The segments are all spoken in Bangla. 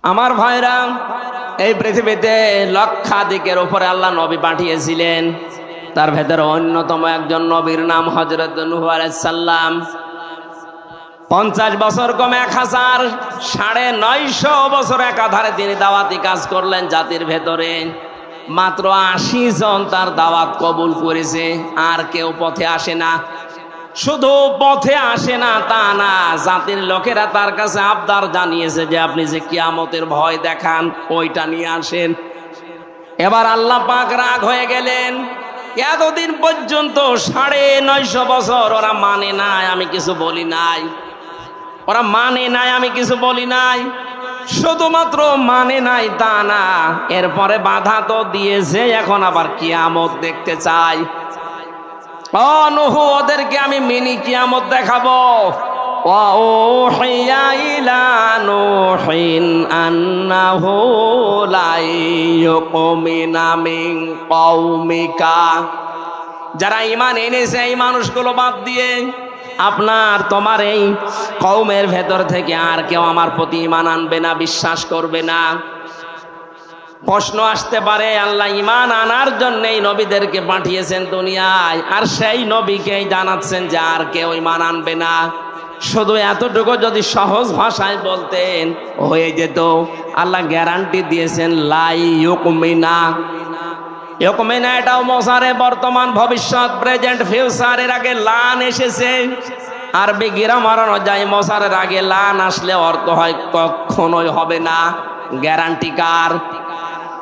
আমার ভাইরা, এই পৃথিবীতে লক্ষাধিকের উপরে আল্লাহ নবী পাঠিয়েছিলেন। তার ভেতরে অন্যতম একজন নবীর নাম হযরত নূহ আলাইহিস সালাম। 50 বছর কম 1000, 950 বছর একাধারে তিনি দাওয়াতি কাজ করলেন জাতির ভেতরে। মাত্র 80 জন তার দাওয়াত কবুল করেছে, আর কেউ পথে আসে না। শুধু পথে আসে না তা না, জাতির লোকেরা তার কাছে আবদার জানিয়েছে যে আপনি যে কিয়ামতের ভয় দেখান ওইটা নিয়ে আসেন। এবার আল্লাহ পাক রাগ হয়ে গেলেন। এতদিন পর্যন্ত 950 বছর ওরা মানে নাই, আমি কিছু বলি নাই। ওরা মানে নাই, আমি কিছু বলি নাই। শুধুমাত্র মানে নাই তা না, এরপরে বাধা তো দিয়েছে, এখন আবার কিয়ামত দেখতে চাই। ও নূহ, ওদেরকে আমি মিনি কিয়ামত দেখাবো। وَأُوحِيَ إِلَى نُوحٍ أَنَّهُ لَا يُؤْمِنَ مِن قَوْمِكَ। যারা ঈমান এনেছে এই মানুষগুলো বাদ দিয়ে তোমার এই কওমের ভেতর থেকে আর কেউ আমার প্রতি ঈমান আনবে না, বিশ্বাস করবে না। প্রশ্ন আসতে পারে, আল্লাহ ঈমান আনার জন্যই নবীদেরকে পাঠিয়েছেন দুনিয়ায়, আর সেই নবীকেই জানাচ্ছেন যে আর কেউ ঈমান আনবে না। শুধু এতটুকু যদি সহজ ভাষায় বলতেন হয়ে যেত। আল্লাহ গ্যারান্টি দিয়েছেন লা ইউমিনা। ইউমিনা এটাও মোসারে, বর্তমান ভবিষ্যৎ, প্রেজেন্ট ফিউচার। এর আগে লান এসেছে। আরবি গ্রামার অনুযায়ী মোসারের আগে লান আসলে অর্থ হয় কখনোই হবে না। গ্যারান্টি কার?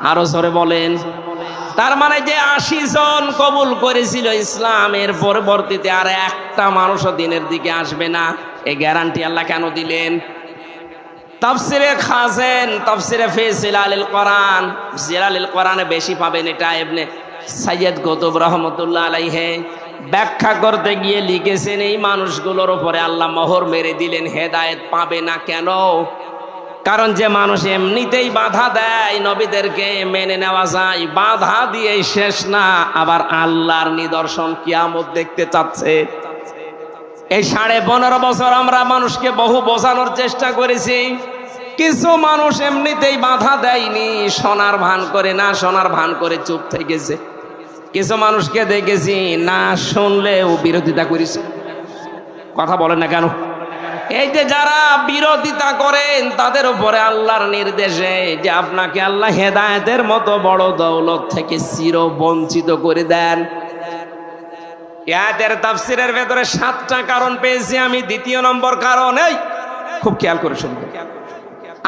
আরো জোরে বলেন। তার মানে যে 80 জন কবুল করেছিল ইসলামের, পরবর্তীতে আর একটা মানুষও দিনের দিকে আসবে না, এই গ্যারান্টি আল্লাহ কেন দিলেন? তাফসিরে খাজেন, তাফসিরে ফি জিলালিল কোরআন, জিলালিল কোরআনে বেশি পাবেন এটা। ইবনে সাইয়্যিদ কুতুব রাহমাতুল্লাহ আলাইহি ব্যাখ্যা করতে গিয়ে লিখেছেন এই মানুষগুলোর উপরে আল্লাহ মোহর মেরে দিলেন, হেদায়েত পাবে না। কেন? কারণ যে মানুষ এমনিতেই বাধা দেয় নবীদেরকে মেনে নেওয়া যায়, বাধা দিয়ে শেষ না, আবার আল্লাহর নিদর্শন কিয়ামত দেখতে চাচ্ছে। এই 15.5 বছর আমরা মানুষকে বহু বোঝানোর চেষ্টা করেছি। কিছু মানুষ এমনিতেই বাধা দেয়নি, শোনার ভান করে, না শোনার ভান করে চুপ থেকেছে। কিছু মানুষকে দেখেছি না শুনলেও বিরোধিতা করেছে। কথা বলেন না কেন? এই যে যারা বিরোধিতা করেন তাদের উপরে আল্লাহর নির্দেশে যে আপনাকে আল্লাহ হেদায়েতের মতো বড় দৌলত থেকে চির বঞ্চিত করে দেন। আয়াতের তাফসীরের ভেতরে 7টা কারণ পেয়েছি আমি। দ্বিতীয় নম্বর কারণ, এই খুব খেয়াল করে শুনবেন,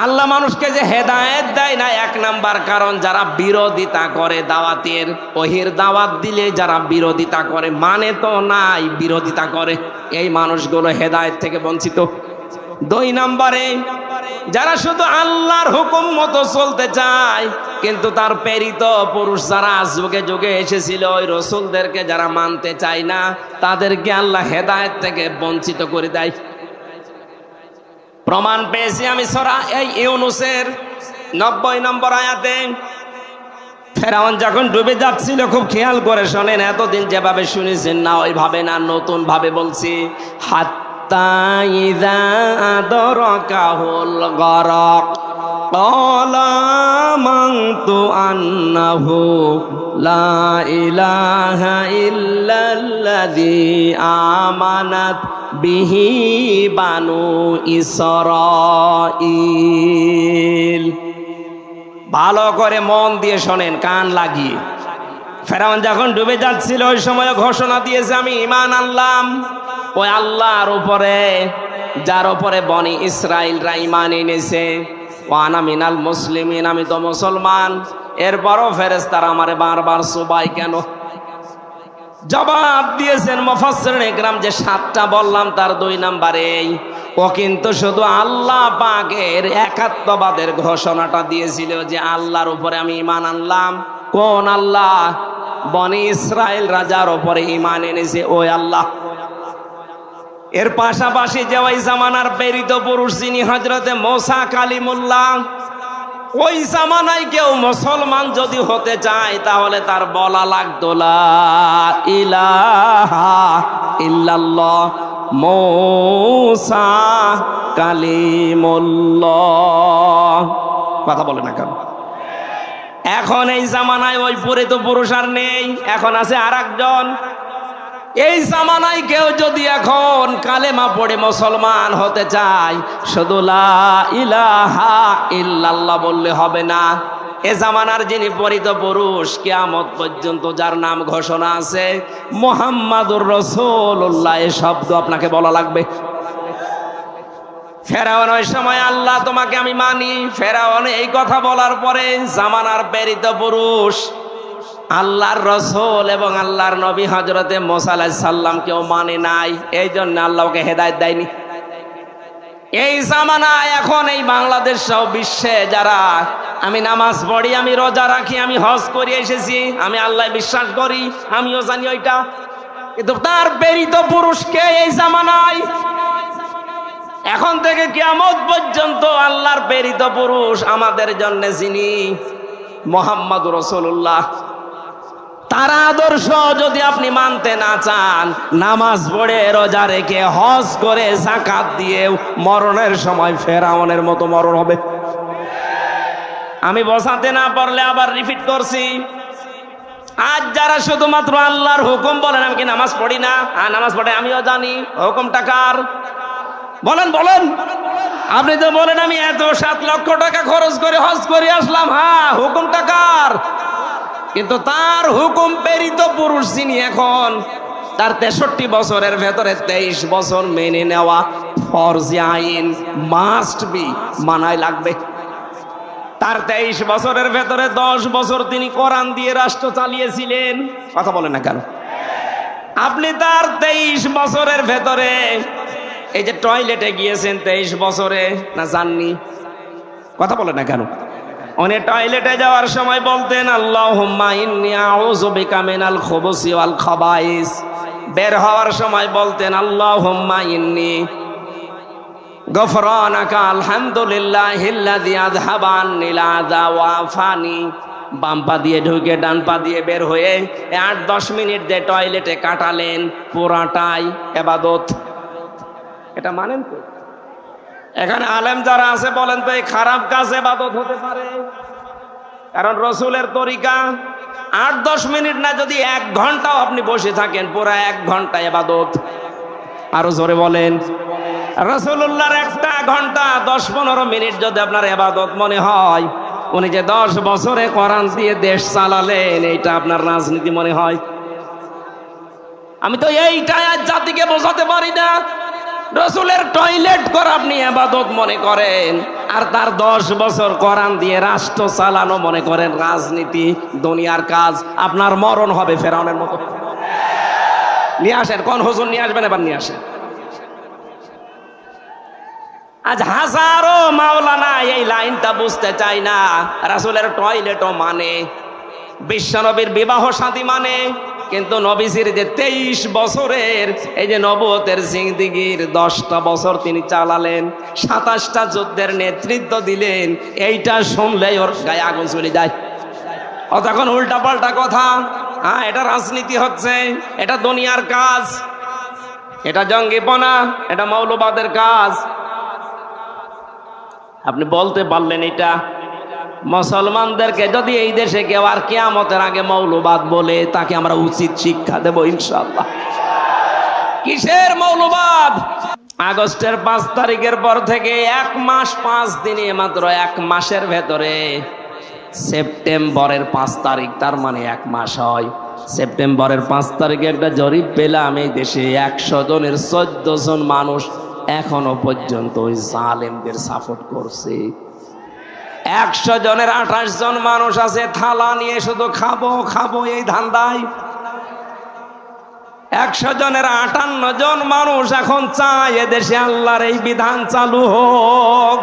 আল্লাহ মানুষকে যে হেদায়েত দেয় না, 1 নাম্বার কারণ যারা বিরোধিতা করে দাওয়াতের, ওহির দাওয়াত দিলে যারা বিরোধিতা করে, মানে তো নাই, বিরোধিতা করে, এই মানুষগুলো হেদায়েত থেকে বঞ্চিত। 2 নম্বরে যারা শুধু আল্লাহর হুকুম মতো চলতে চায়, কিন্তু তার প্রেরিত পুরুষ যারা যুগে যুগে এসেছিল ওই রাসূলদেরকে যারা মানতে চায় না, তাদেরকে আল্লাহ হেদায়েত থেকে বঞ্চিত করে দেয়। প্রমাণ পেয়েছি আমি সূরা ইউনূসের 90 নম্বর আয়াতে। ফেরাউন যখন ডুবে যাচ্ছিল, খুব খেয়াল করে শোনেন, এতদিন যেভাবে শুনেছেন না ওইভাবে না, নতুন ভাবে বলছি। হাত্তা ইযা আদরাকাহুল গরক ক্বালা আমানতু আন্নাহু লা ইলাহা ইল্লাল্লাযী আমানাত বিহি বানু ইসরাঈল। ভালো করে মন দিয়ে শোনেন, কান লাগিয়ে। ফেরাউন যখন ডুবে যাচ্ছিল ওই সময় ঘোষণা দিয়েছে আমি ঈমান আনলাম ওই আল্লাহর উপরে যার উপরে বনি ইসরাইলরা ঈমান এনেছে। ওয়ানা মিনাল মুসলিমিন, আমি তো মুসলমান। এরপরও ফেরেশতারা আমারে বারবার সুবাই কেন? জবাব দিয়েছেন মুফাসসিরিন ইকরাম যে 7টা বললাম তার 2 নম্বরে ও কিন্তু শুধু আল্লাহ পাকের একাত্মবাদের ঘোষণাটা দিয়েছিল যে আল্লাহর উপরে আমি ঈমান আনলাম। কোন আল্লাহ? বনি ইসরাইল রাজার উপরে ঈমান এনেছে ওই আল্লাহ। এর পাশাপাশি যে ওই জামানার প্রেরিত পুরুষ যিনি হযরতে মুসা কালিমুল্লাহ, ওই জামানায় কেউ মুসলমান যদি হতে চায় তাহলে তার বলা লাগতো লা ইলাহা ইল্লাল্লাহ মুসা কালিমুল্লাহ। কথা বলে না কেন? এখন এই জামানায় ওই পরিত পুরুষ আর নেই, এখন আছে আরেকজন। এই জামানায় কেউ যদি এখন কালেমা পড়ে মুসলমান হতে চায়, শুধু লা ইলাহা ইল্লাল্লাহ বললে হবে না। এ জামানার যিনি পরিত পুরুষ, কিয়ামত পর্যন্ত যার নাম ঘোষণা আছে মুহাম্মাদুর রাসূলুল্লাহ, এই শব্দ আপনাকে বলা লাগবে। ফেরাউন ওই সময় আল্লাহ তোমাকে আমি মানি, ফেরাউন এই কথা বলার পরে জামানার প্রেরিত পুরুষ আল্লাহর রাসূল এবং আল্লাহর নবী হযরতে মুসা আলাইহিস সালাম কেউ মানে নাই, এই জন্য আল্লাহকে হেদায়েত দেয়নি। এই জামানায় এখন এই বাংলাদেশ সহ বিশ্বে যারা আমি নামাজ পড়ি, আমি রোজা রাখি, আমি হজ করে এসেছি, আমি আল্লাহ বিশ্বাস করি, আমিও জানি ওইটা, কিন্তু তার প্রেরিত পুরুষকে এই জামানায় এখন থেকে কিয়ামত পর্যন্ত আল্লাহর প্রেরিত পুরুষ আমাদের জন্য যিনি মুহাম্মাদুর রাসূলুল্লাহ, তার আদর্শ যদি আপনি মানতে না চান, নামাজ পড়ে রোজা রেখে হজ করে যাকাত দিয়ে মরণের সময় ফেরাউনের মতো মরণ হবে। আমি বোঝাতে না পারলে আবার রিপিট করছি, আজ যারা শুধুমাত্র আল্লাহর হুকুম বলেন, আমি কি নামাজ পড়ি না? নামাজ পড়ে, আমিও জানি, হুকুমটা কার? বলেন বলেন। আপনি তো বলেন আমি এত 7 লক্ষ টাকা খরচ করে হজ করে আসলাম, হ্যাঁ, হুকুমটা কার? কিন্তু তার হুকুম প্রেরিত পুরুষ যিনি, এখন তার 63 বছরের ভেতরে 23 বছর মেনে নেওয়া ফরজ আইন, মাস্ট বি, মানাই লাগবে। তার 23 বছরের ভেতরে 10 বছর তিনি কোরআন দিয়ে রাষ্ট্র চালিয়েছিলেন, কথা বলেন না কেন? আপনি তার 23 বছরের ভেতরে এই যে টয়লেটে গিয়েছেন 23 বছরে, না জাননি? কথা বলেন না কেন? উনি টয়লেটে যাওয়ার সময় বলতেন আল্লাহুম্মা ইন্নী আউযু বিকা মিনাল খুবুসি ওয়াল খাবাইস। বের হওয়ার সময় বলতেন আল্লাহুম্মা ইন্নী গফরানাকা আলহামদুলিল্লাহিল্লাযী আযহাবা আন্নিল আযা ওয়া আফানি। বাম পা দিয়ে ঢুকে ডান পা দিয়ে বের হয়ে 8-10 মিনিট যে টয়লেটে কাটালেন, পুরাটাই ইবাদত। এটা মানেন তো? এখানে আলেম যারা আছে বলেন তো এই খারাপ কাজ ইবাদত হতে পারে? কারণ রাসূলের তরিকা 8-10 মিনিট না, যদি 1 ঘন্টাও আপনি বসে থাকেন, পুরা 1 ঘন্টা ইবাদত। আরো জোরে বলেন। রাসূলুল্লাহর 1 ঘন্টা 10-15 মিনিট যদি আপনার ইবাদত মনে হয়, উনি যে 10 বছরে কোরআন দিয়ে দেশ চালালেন, এইটা আপনার রাজনীতি মনে হয়? আমি তো এইটা আজ জাতিকে বোঝাতে পারি না। রাসূলের টয়লেট করা আপনি ইবাদত মনে করেন, আর তার 10 বছর কোরআন দিয়ে রাষ্ট্র চালানো মনে করেন রাজনীতি, দুনিয়ার কাজ। আপনার মরণ হবে ফেরাউনের মতো। নিয়ে আসেন, কোন হুজুর নিয়ে আসবেন, এবার নিয়ে আসেন। আজ হাজারো মাওলানা এই লাইনটা বুঝতে চায় না। রাসূলের টয়লেটও মানে, বিশ্বনবীর বিবাহ শাদী মানে, কিন্তু নবীজির যে 23 বছরের এই যে নবুয়তের জিন্দেগির 10টা বছর তিনি চালালেন, 27টা যুদ্ধের নেতৃত্ব দিলেন, এইটা শুনলেই ওর গায়ে আগুন চলে যায়। ও তখন উল্টা পাল্টা কথা, হ্যাঁ এটা রাজনীতি হচ্ছে, এটা দুনিয়ার কাজ, এটা জঙ্গিপনা, এটা মৌলবাদের কাজ। আপনি বলতে পারলেন এটা? মুসলমানদেরকে যদি এই দেশে কেউ আর কিয়ামতের আগে মৌলবাদ বলে, তাকে আমরা উচিত শিক্ষা দেব ইনশাআল্লাহ। কিসের মৌলবাদ? আগস্টের 5 তারিখের পর থেকে 1 মাস 5 দিনে, মাত্র 1 মাসের ভেতরে সেপ্টেম্বরের 5 তারিখ, তার মানে 1 মাস হয়। সেপ্টেম্বরের 5 তারিখে একটা জরিপ পেলাম, এই দেশে 100 জনের 14 জন মানুষ এখনো পর্যন্ত ওই জালেমদের সাপোর্ট করছে। 100 জনের 28 জন মানুষ আছে থালা নিয়ে শুধু খাবো খাবো এই ধান্দায়। 100 জনের 58 জন মানুষ এখন চায় এদেশে আল্লাহর এই বিধান চালু হোক।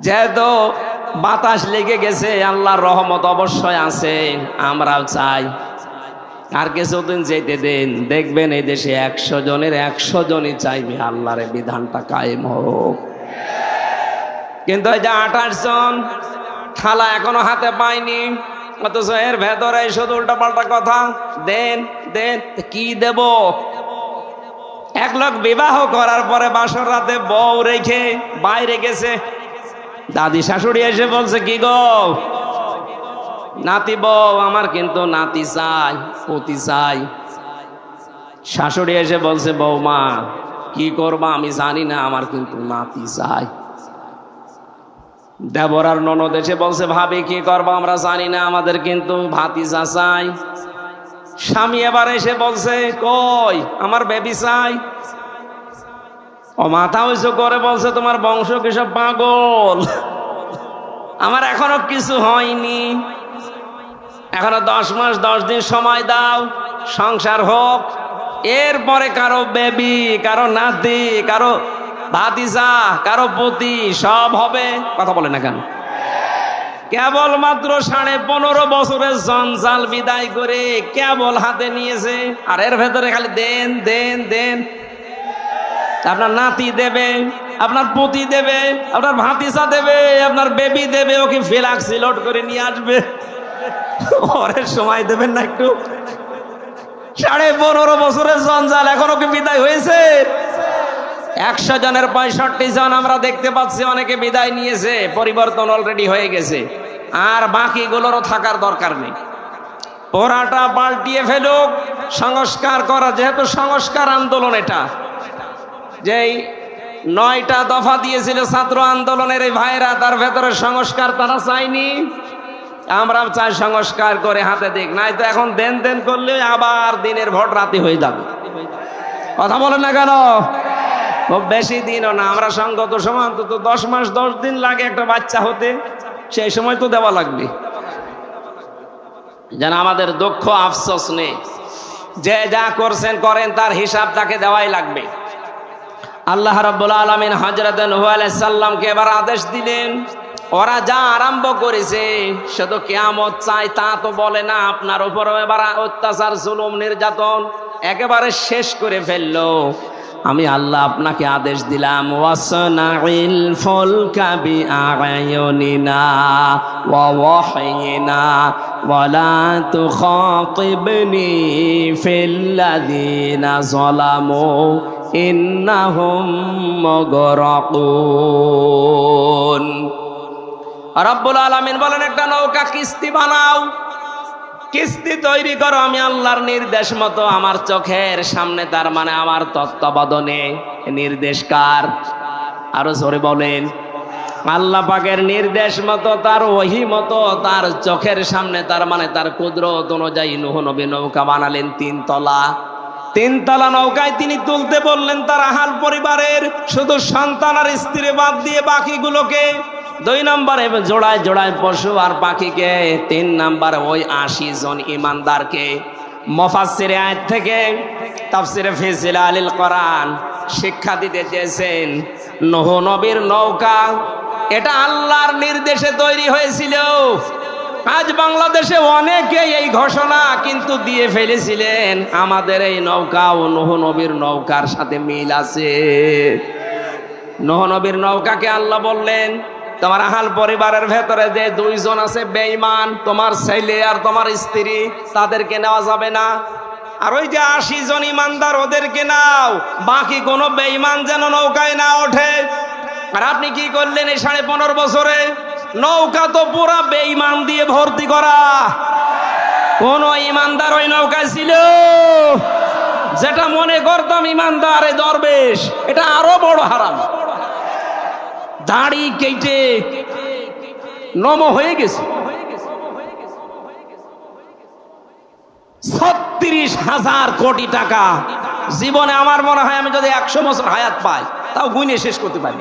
যেহেতু বাতাস লেগে গেছে, আল্লাহর রহমত অবশ্যই আছে, আমরাও চাই। আর কিছুদিন যেতে দেন, দেখবেন এই দেশে 100 জনের 100 জনই চাইবে আল্লাহর এই বিধানটা কায়েম হোক। কিন্তু এই যে 28 জন থালা এখনো হাতে পায়নি, অথচ এর ভেতরে শুধু উল্টা পাল্টা কথা। দেন দেন, কি দেব? এক লোক বিবাহ করার পরে বাসর রাতে বউ রেখে বাইরে গেছে। দাদি শাশুড়ি এসে বলছে, কি গো নাতি বউ, আমার কিন্তু নাতি চাই, পতি চাই। শাশুড়ি এসে বলছে, বৌমা কি করবা আমি জানি না, আমার কিন্তু নাতি চাই। দেবর আর ননদ এসে বলছে, ভাবি কি করবা আমরা জানি না, আমাদের কিন্তু ভাতিজা চাই। স্বামী এবার এসে বলছে, কই আমার বেবি চাই। ও মাথা উঁচু করে বলছে, তোমার বংশ কিসব পাগল, আমার এখনো কিছু হয়নি, এখনো 10 মাস 10 দিন সময় দাও, সংসার হোক, এরপরে কারো বেবি, কারো নাতি, কারো ভাতিজা, কারো পতি সব হবে। কথা বলে না কেন? কেবলমাত্র 15.5 বছরের জঞ্জাল বিদায় করে কেবল হাতে নিয়েছে, আর এর ভেতরে খালি দেন দেন দেন। আপনার নাতি দেবে, আপনার পতি দেবে, আপনার ভাতিজা দেবে, আপনার বেবি দেবে, ওকে ফ্লাক্সি লোড করে নিয়ে আসবে। ওরে সময় দেবেন না একটু? 15.5 বছরের জঞ্জাল, এখনো কি বিদায় হয়েছে? 100 জনের 65 জন আমরা দেখতে পাচ্ছি অনেকে বিদায় নিয়েছে, পরিবর্তন অলরেডি হয়ে গেছে, আর বাকিগুলোরও থাকার দরকার নেই। ওরাটা পাল্টিয়ে ফেলুক, সংস্কার করা, যেহেতু সংস্কার আন্দোলন, এটা যেই 9টা দফা দিয়েছিল ছাত্র আন্দোলনের এই ভাইরা, তার ভেতরে সংস্কার তারা চায়নি, আমরা চাই সংস্কার করে হাতে দিক, নাই তো এখন দেন দেন করলে আবার দিনের ভোট রাতে হয়ে যাবে। কথা বলেন না কেন? খুব বেশি দিনও না, আমরা সঙ্গত সময় অন্তত 10 মাস 10 দিন লাগে একটা বাচ্চা হতে, সেই সময় তো দেওয়া লাগবে। যেন আমাদের দুঃখ আফসোস নেই, যে যা করছেন করেন, তার হিসাব তাকে দেওয়াই লাগবে। আল্লাহ রাব্বুল আলামিন হযরত নূহ আলাইহিস সালামকে এবার আদেশ দিলেন, ওরা যা আরম্ভ করেছে শুধু কিয়ামত চাই তা তো বলে না, আপনার উপরও এবার অত্যাচার, জুলুম, নির্যাতন একেবারে শেষ করে ফেললো। আমি আল্লাহ আপনাকে আদেশ দিলাম, ওয়াসনাইল ফুলকা বিআয়ুনিনা ওয়া ওয়াহয়িনা ওয়ালা তুখাতিবনি ফিল্লাযিনা যালামু ইন্নাহুম মুগরাকুন। রব্বুল আলামিন বলেন, একটা নৌকা কিস্তি বানাও, কিস্তি তৈরি করো, আমি আল্লাহর নির্দেশ মতো, আমার চোখের সামনে, তার মানে আমার তত্ত্বাবধানে। নির্দেশ কার? আরো জোরে বলেন। আল্লাহ পাকের নির্দেশ মতো, তার ওহী মতো, তার চোখের সামনে, তার মানে তার কুদরত অনুযায়ী নূহ নবী নৌকা বানালেন 3 তলা। 3 তলা নৌকায় তিনি তুলতে বললেন তার আহাল পরিবারের শুধু সন্তান আর স্ত্রী বাদ দিয়ে বাকিগুলোকে। 2 নম্বরে জোড়ায় জোড়ায় পশু আর পাখিকে। 3 নম্বরে ওই 80 জন ইমানদারকে। মুফাসসিরে আয়াত থেকে তাফসিরে ফি জিলালিল কোরআন শিক্ষা দিতে চেয়েছেন, নূহ নবীর নৌকা এটা আল্লাহর নির্দেশে তৈরি হয়েছিল। আজ বাংলাদেশে অনেকে এই ঘোষণা কিন্তু দিয়ে ফেলেছিলেন, আমাদের এই নৌকা ও নূহ নবীর নৌকার সাথে মিল আছে। নূহ নবীর নৌকাকে আল্লাহ বললেন, তোমার আহাল পরিবারের ভেতরে যে 2 জন আছে বেঈমান, তোমার ছেলে আর তোমার স্ত্রী, তাদেরকে নেওয়া যাবে না। আর ওই যে 80 জন ইমানদার, ওদেরকে নাও, বাকি কোনো বেঈমান যেন নৌকায় না ওঠে। আর আপনি কি করলেন এই 15.5 বছরে? নৌকা তো পুরা বেঈমান দিয়ে ভর্তি করা। কোন ইমানদার ওই নৌকায় ছিল? যেটা মনে করতাম ইমানদার এই দরবেশ, এটা আরো বড় হারাম। দাড়ি কেটে নম হয়ে গেছে। 36,000 কোটি টাকা। জীবনে আমার মনে হয় আমি যদি 100 বছর হায়াত পাই, তাও গুণে শেষ করতে পারি।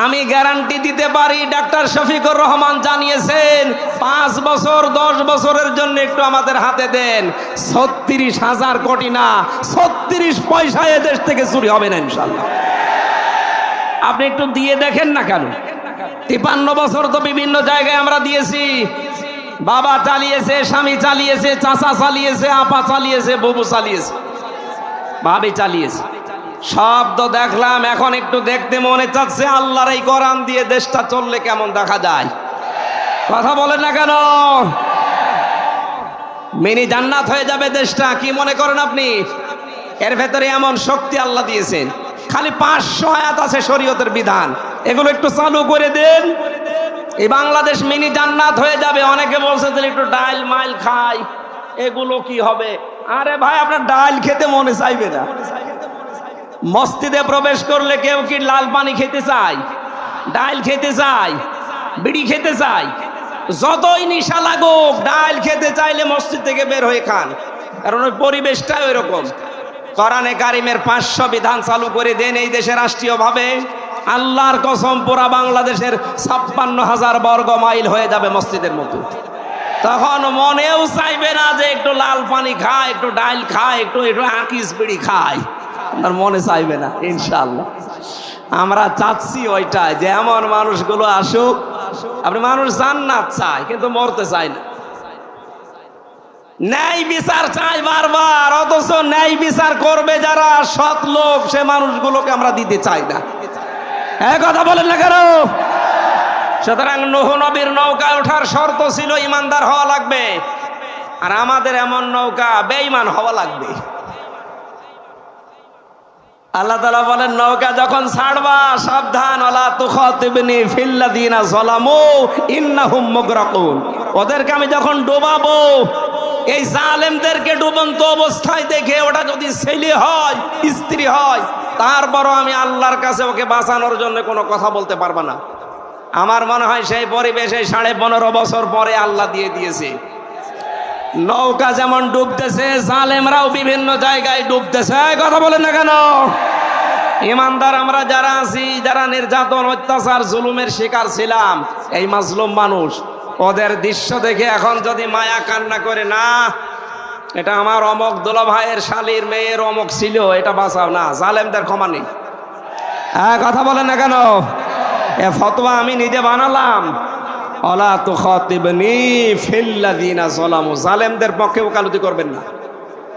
আমি গ্যারান্টি দিতে পারি, ডাক্তার শফিকুর রহমান জানিয়েছেন, 5 বছর 10 বছরের জন্য একটু আমাদের হাতে দেন, 36,000 কোটি না, 36 পয়সা এদেশ থেকে চুরি হবে না ইনশাআল্লাহ। আপনি একটু দিয়ে দেখেন না কেন? 53 বছর তো বিভিন্ন জায়গায় আমরা দিয়েছি। বাবা চালিয়েছে, স্বামী চালিয়েছে, চাচা চালিয়েছে, আপা চালিয়েছে, বুবু চালিয়েছে, ভাবি চালিয়েছে, সব তো দেখলাম। এখন একটু দেখতে মনে চাচ্ছে আল্লাহর এই কোরআন দিয়ে দেশটা চললে কেমন দেখা যায়। কথা বলেন না কেন? মিনি জান্নাত হয়ে যাবে দেশটা, কি মনে করেন আপনি? এর ভেতরে এমন শক্তি আল্লাহ দিয়েছেন, খালি 500 আয়াত আছে শরীয়তের বিধান, এগুলো একটু চালু করে দেন, এই বাংলাদেশ মিনি জান্নাত হয়ে যাবে। অনেকে বলছে যে একটু ডাল মাইল খাই, এগুলো কি হবে? আরে ভাই, আপনার ডাল খেতে মনে চাইবে না? মসজিদে প্রবেশ করলে কেউ কি লাল পানি খেতে চায়, ডাল খেতে চায়, বিড়ি খেতে চায়? যতই নিশা লাগুক, ডাল খেতে চাইলে মসজিদ থেকে বের হয়ে খান, কারণ ওই পরিবেশটাই ওই রকম। কোরআনে কারিমের 500 বিধান চালু করে দেন এই দেশে রাষ্ট্রীয়ভাবে, আল্লাহর কসম পুরা বাংলাদেশের 56,000 বর্গ মাইল হয়ে যাবে মসজিদের মতো। তখন মনেও চাইবে না যে একটু লাল পানি খায়, একটু ডাল খায়, একটু আকিস বিড়ি খায়, আপনার মনে চাইবে না ইনশাআল্লাহ। আমরা চাচ্ছি ওইটাই, যে এমন মানুষগুলো আসুক। আপনি মানুষ জান্নাত চায় কিন্তু মরতে চায় না, ন্যায় বিচার চাই বারবার, অথচ ন্যায় বিচার করবে যারা সৎ লোক, সে মানুষগুলোকে আমরা দিতে চাই না। এক কথা বলেন না কেন? সুতরাং নূহ নবীর নৌকায় ওঠার শর্ত ছিল ইমানদার হওয়া লাগবে, আর আমাদের এমন নৌকা বেঈমান হওয়া লাগবে। আল্লাহ তাআলা বলেন, নৌকা যখন ছাড়বা সাবধান, ওয়ালা তুখাতিবনি ফিল্লাযিনা যালামু ইন্নাহুম মুগরাকুন। ওদেরকে আমি যখন ডুবাবো, এই জালেমদেরকে ডুবন্ত অবস্থায় দেখে, ওটা যদি ছেলে হয়, স্ত্রী হয়, তারপরও আমি আল্লাহর কাছে ওকে বাঁচানোর জন্য কোনো কথা বলতে পারবো না। আমার মনে হয় সেই পরিবেশে 15.5 বছর পরে আল্লাহ দিয়ে দিয়েছে। নৌকা যেমন ডুবতেছে, জালেমরাও বিভিন্ন জায়গায় ডুবতেছে। কথা বলেন না কেন? ইমানদার আমরা যারা আছি, যারা নির্যাতন, অত্যাচার, জুলুমের শিকার ছিলাম, এই মাজলুম মানুষ, ওদের দৃশ্য দেখে এখন যদি মায়া কান্না করে, না এটা আমার অমক দোলা ভাইয়ের শালীর মেয়ের অমক ছিল, এটা বাঁচাও না, জালেমদের ক্ষমা নেই। কথা বলেন না কেন? এ ফতোয়া আমি নিজে বানালাম, ওয়ালা তুখাতিবনি ফিল্লাযিনা যালামু। জালেমদের পক্ষে ওকালতি করবেন না,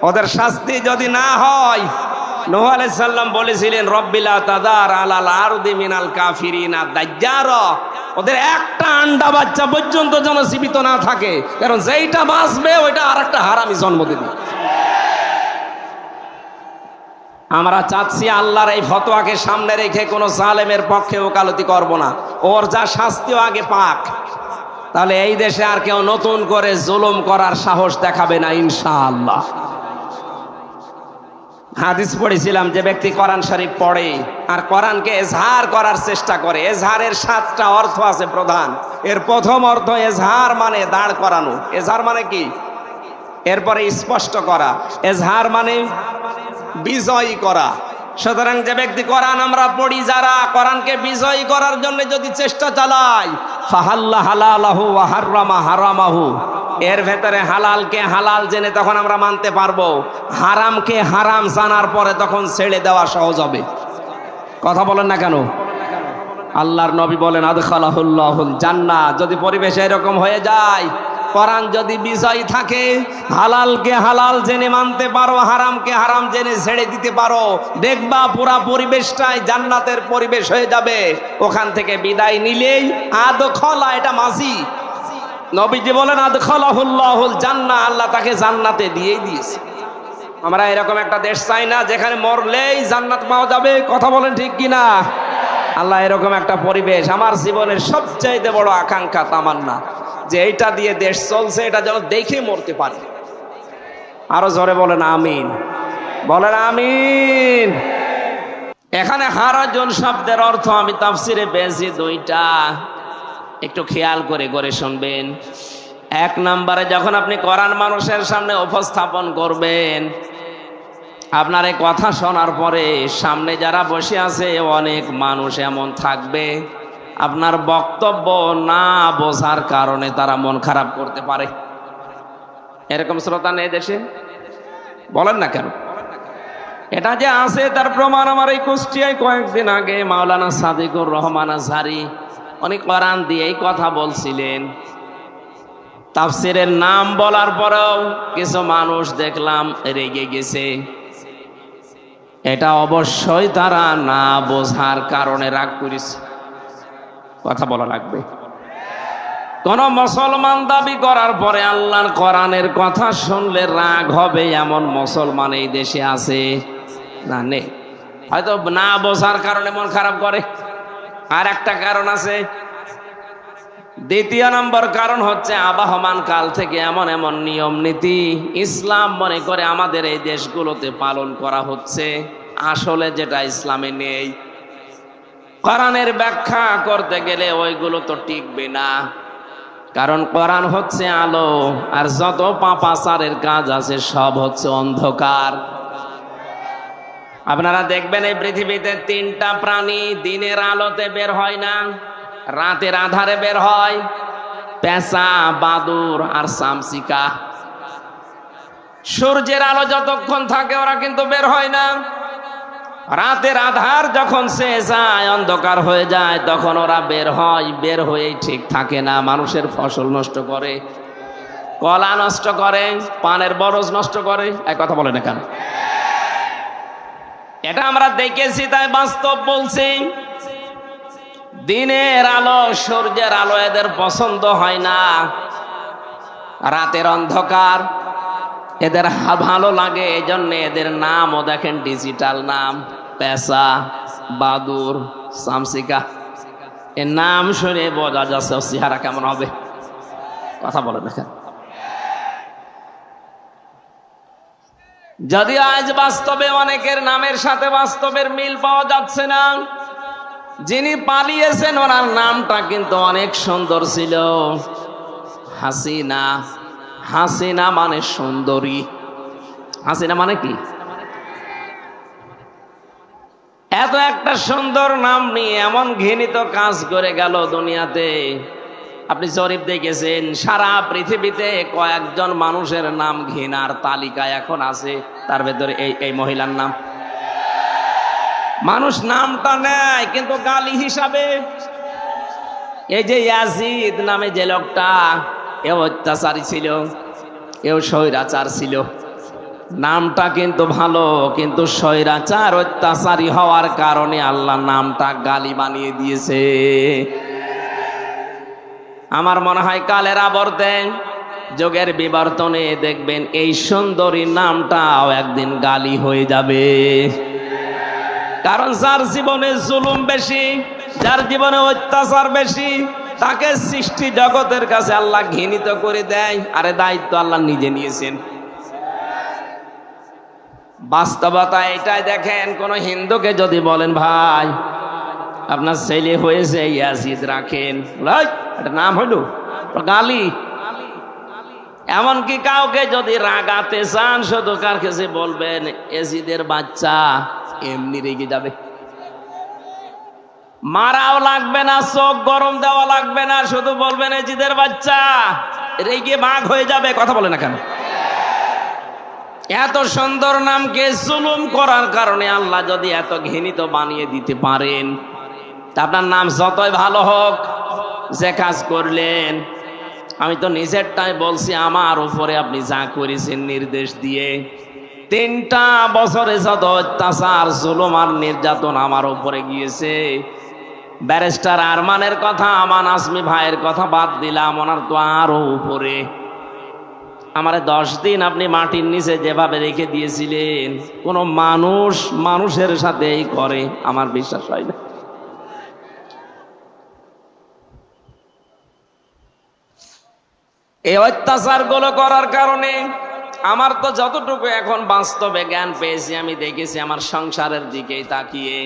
ওদের শাস্তি যদি না হয়, নূহ আলাইহিস সালাম বলেছিলেন, রব্বিলা তাদার আলাল আরদি মিনাল কাফিরিনা দাজ্জারা। ওদের একটা আন্ডা বাচ্চা পর্যন্ত যেন জীবিত না থাকে, কারণ যেইটা বাঁচবে ওইটা আরেকটা হারামি জন্ম দেবে। আমরা চাচ্ছি আল্লাহর এই ফতোয়াকে সামনে রেখে কোনো জালেমের পক্ষে ওকালতি করব না, ওর যা শাস্তিও আগে পাক, তাহলে এই দেশে আর কেউ নতুন করে জুলুম করার সাহস দেখাবে না ইনশাআল্লাহ। হাদিস পড়েছিলাম, যে ব্যক্তি কোরআন শরীফ পড়ে আর কোরআনকে এজহার করার চেষ্টা করে, এজহারের 7টা অর্থ আছে প্রধান। এর প্রথম অর্থ এজহার মানে দাঁড় করানো, এজহার মানে কি? এরপরে স্পষ্ট করা, এজহার মানে বিজয়ী করা। সুতরাং যে ব্যক্তি কোরআন আমরা পড়ি, যারা কোরআনকে বিজয়ী করার জন্য যদি চেষ্টা চালায়, ফাহাল্লা হালালাহু ওয়া হাররামা হারামাহু, এর ভেতরে হালালকে হালাল জেনে তখন আমরা মানতে পারবো, হারামকে হারাম জানার পরে তখন ছেড়ে দেওয়া সহজ হবে। কথা বলেন না কেন? আল্লাহর নবী বলেন, আদখালাহুল্লাহুল জান্নাহ। যদি পরিবেশ এরকম হয়ে যায়, কোরআন যদি বিজয়ী থাকে, হালালকে হালাল জেনে মানতে পারো, হারামকে হারাম জেনে ছেড়ে দিতে পারো, দেখবা পুরা পরিবেশটাই জান্নাতের পরিবেশ হয়ে যাবে। ওখান থেকে বিদায় নিলেই আদখালা, এটা মাঝি, নবীজি বলেন আদখালাহুল্লাহুল জান্নাহ, আল্লাহ তাকে জান্নাতে দিয়েই দিয়েছে। আমরা এরকম একটা দেশ চাই না যেখানে মরলেই জান্নাত পাওয়া যাবে। কথা বলেন ঠিক কিনা? আল্লাহ এরকম একটা পরিবেশ, আমার জীবনের সবচাইতে বড় আকাঙ্ক্ষা, তামান্না, যে এইটা দিয়ে দেশ চলছে, এটা যেন দেখে মরতে পারে। আরো জোরে বলেন আমিন, বলেন আমিন। এখানে হারাজন শব্দের অর্থ আমি তাফসিরে পেয়েছি 2টা, একটু খেয়াল করে করে শুনবেন। 1 নম্বরে, যখন আপনি কোরআন মানুষের সামনে উপস্থাপন করবেন, আপনার এই কথা শোনার পরে সামনে যারা বসে আছে অনেক মানুষ এমন থাকবে, আপনার বক্তব্য না বোঝার কারণে তারা মন খারাপ করতে পারে। এরকম শ্রোতা নেই দেশে? বলেন না কেন? এটা যে আছে তার প্রমাণ আমার এই কুষ্টিয়ায় কয়েকদিন আগে মাওলানা সাদিকুর রহমান আজহারি উনি কোরআন দিয়েই কথা বলছিলেন। তাফসিরের নাম বলার পরেও কিছু মানুষ দেখলাম রেগে গেছে। এটা অবশ্যই তারা না বোঝার কারণে রাগ করেছে। কথা বলা লাগবে। কোন মুসলমান দাবি করার পরে আল্লাহর কোরআনের কথা শুনলে রাগ হবে এমন মুসলমান এই দেশে আছে না? নেই। হয়তো না বোঝার কারণে মন খারাপ করে। আর একটা কারণ আছে, দ্বিতীয় নম্বর কারণ হচ্ছে আবহমান কাল থেকে এমন এমন নিয়ম নীতি ইসলাম মনে করে আমাদের এই দেশগুলোতে পালন করা হচ্ছে, আসলে যেটা ইসলামে নেই। কোরআনের ব্যাখ্যা করতে গেলে ওইগুলো তো টিকবে না, কারণ কোরআন হচ্ছে আলো, আর যত পাপাচারের কাজ আছে সব হচ্ছে অন্ধকার। আপনারা দেখবেন এই পৃথিবীতে তিনটা প্রাণী দিনের আলোতে বের হয় না, রাতের আধারে বের হয়, পেঁচা, বাদুর আর চামচিকা। সূর্যের আলো যতক্ষণ থাকে ওরা কিন্তু বের হয় না। রাতের আধার যখন শেষ যায়, অন্ধকার হয়ে যায়, তখন ওরা বের হয়। বের হয়েই ঠিক থাকে না, মানুষের ফসল নষ্ট করে, কলা নষ্ট করে, পানের বরজ নষ্ট করে। এক কথা বলে না কেন? এটা আমরা দেখেছি, তাই বাস্তব বলছি। দিনের আলো, সূর্যের আলো এদের পছন্দ হয় না, রাতের অন্ধকার এদের ভালো লাগে। এই জন্য এদের নামও দেখেন ডিজিটাল নাম, পেঁচা, বাদুর, চামচিকা। এর নাম শুনে বোঝা যাচ্ছে চেহারা কেমন হবে। কথা বলে দেখেন। যদি আজ বাস্তবে অনেকের নামের সাথে বাস্তবের মিল পাওয়া যাচ্ছে না, যিনি পালিয়েছেন ওনার নামটা কিন্তু অনেক সুন্দর ছিল, হাসিনা। হাসিনা মানে সুন্দরী। হাসিনা মানে কি? এত একটা সুন্দর নাম নিয়ে এমন ঘৃণিত কাজ করে গেল দুনিয়াতে। আপনি জরিপ দেখেছেন, সারা পৃথিবীতে কয়েকজন মানুষের নাম ঘৃণার তালিকায় এখন আছে, তার ভেতরে এই মহিলার নাম। মানুষ নামটা নেয় কিন্তু গালি হিসাবে। এই যে ইয়াজিদ নামে যে লোকটা, এও অত্যাচারী ছিল, এও স্বৈরাচার ছিল। নামটা কিন্তু ভালো, কিন্তু স্বৈরাচার অত্যাচারী হওয়ার কারণে আল্লাহ নামটা গালি বানিয়ে দিয়েছে। আমার মনে হয় কালের আবর্তে, যুগের বিবর্তনে দেখবেন এই সুন্দরী নামটাও একদিন গালি হয়ে যাবে। কারণ যার জীবনে জুলুম বেশি, যার জীবনে অত্যাচার বেশি, তাকে সৃষ্টি জগতের কাছে আল্লাহ ঘৃণিত করে দেয়। আরে দায়িত্ব আল্লাহ নিজে নিয়েছেন। বাস্তবতা এটাই। দেখেন, কোন হিন্দুকে যদি বলেন ভাই আপনার ছেলে হয়েছে ইয়াজিদ, রাখেন, এটা নাম হলো গালি। এমনকি কাউকে যদি রাগাতে চান, শুধু কার কাছে বলবেন ইয়াজিদের বাচ্চা, এমনি রেগে যাবে। মারাও লাগবে না, চোখ গরম দেওয়া লাগবে না, শুধু বলবেন ইয়াজিদের বাচ্চা, রেগে বাঘ হয়ে যাবে। কথা বলে না কেন? এত সুন্দর নামকে জুলুম করার কারণে আল্লাহ যদি এত ঘৃণিত বানিয়ে দিতে পারেন, তা আপনার নাম যতই ভালো হোক, যে কাজ করলেন, আমি তো নিজেরটাই বলছি, আমার উপরে আপনি যা করেছেন নির্দেশ দিয়ে, 3টা বছরে যত অত্যাচার, জুলুম আর নির্যাতন আমার উপরে গিয়েছে। ব্যারিস্টার আরমানের কথা, আমান আজমি ভাইয়ের কথা বাদ দিলাম, ওনার তো আরো উপরে। আমারে 10 দিন আপনি মাটির নিচে যেভাবে রেখে দিয়েছিলেন, কোন মানুষের সাথে এই করে আমার বিশ্বাস হয় না। এই অত্যাচার গুলো করার কারণে আমার তো যতটুকু এখন বাস্তবে জ্ঞান পেয়েছি, আমি দেখেছি আমার সংসারের দিকেই তাকিয়ে,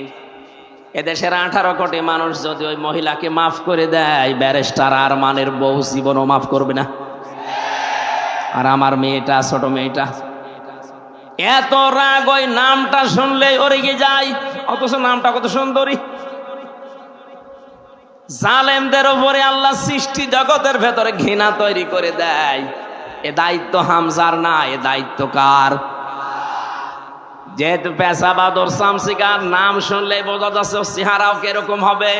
এদেশের 18 কোটি মানুষ যদি ওই মহিলাকে মাফ করে দেয়, ব্যারিস্টার আরমানের বউ জীবনও মাফ করবে না। আর আমার মেয়েটা, ছোট মেয়েটা, এত রাগ ওই নামটা শুনলেই ওরে গিয়ে যায়, অথচ নামটা কত সুন্দরী। জালেমদের উপরে আল্লাহ সৃষ্টি জগতের ভেতরে ঘৃণা তৈরি করে দেয়। এ দায়িত্ব হামজার না, এ দায়িত্ব কার? যেহেতু পেশা বাদর চামচিকার নাম শুনলে বোঝা যাচ্ছে চেহারাও কিরকম হবে।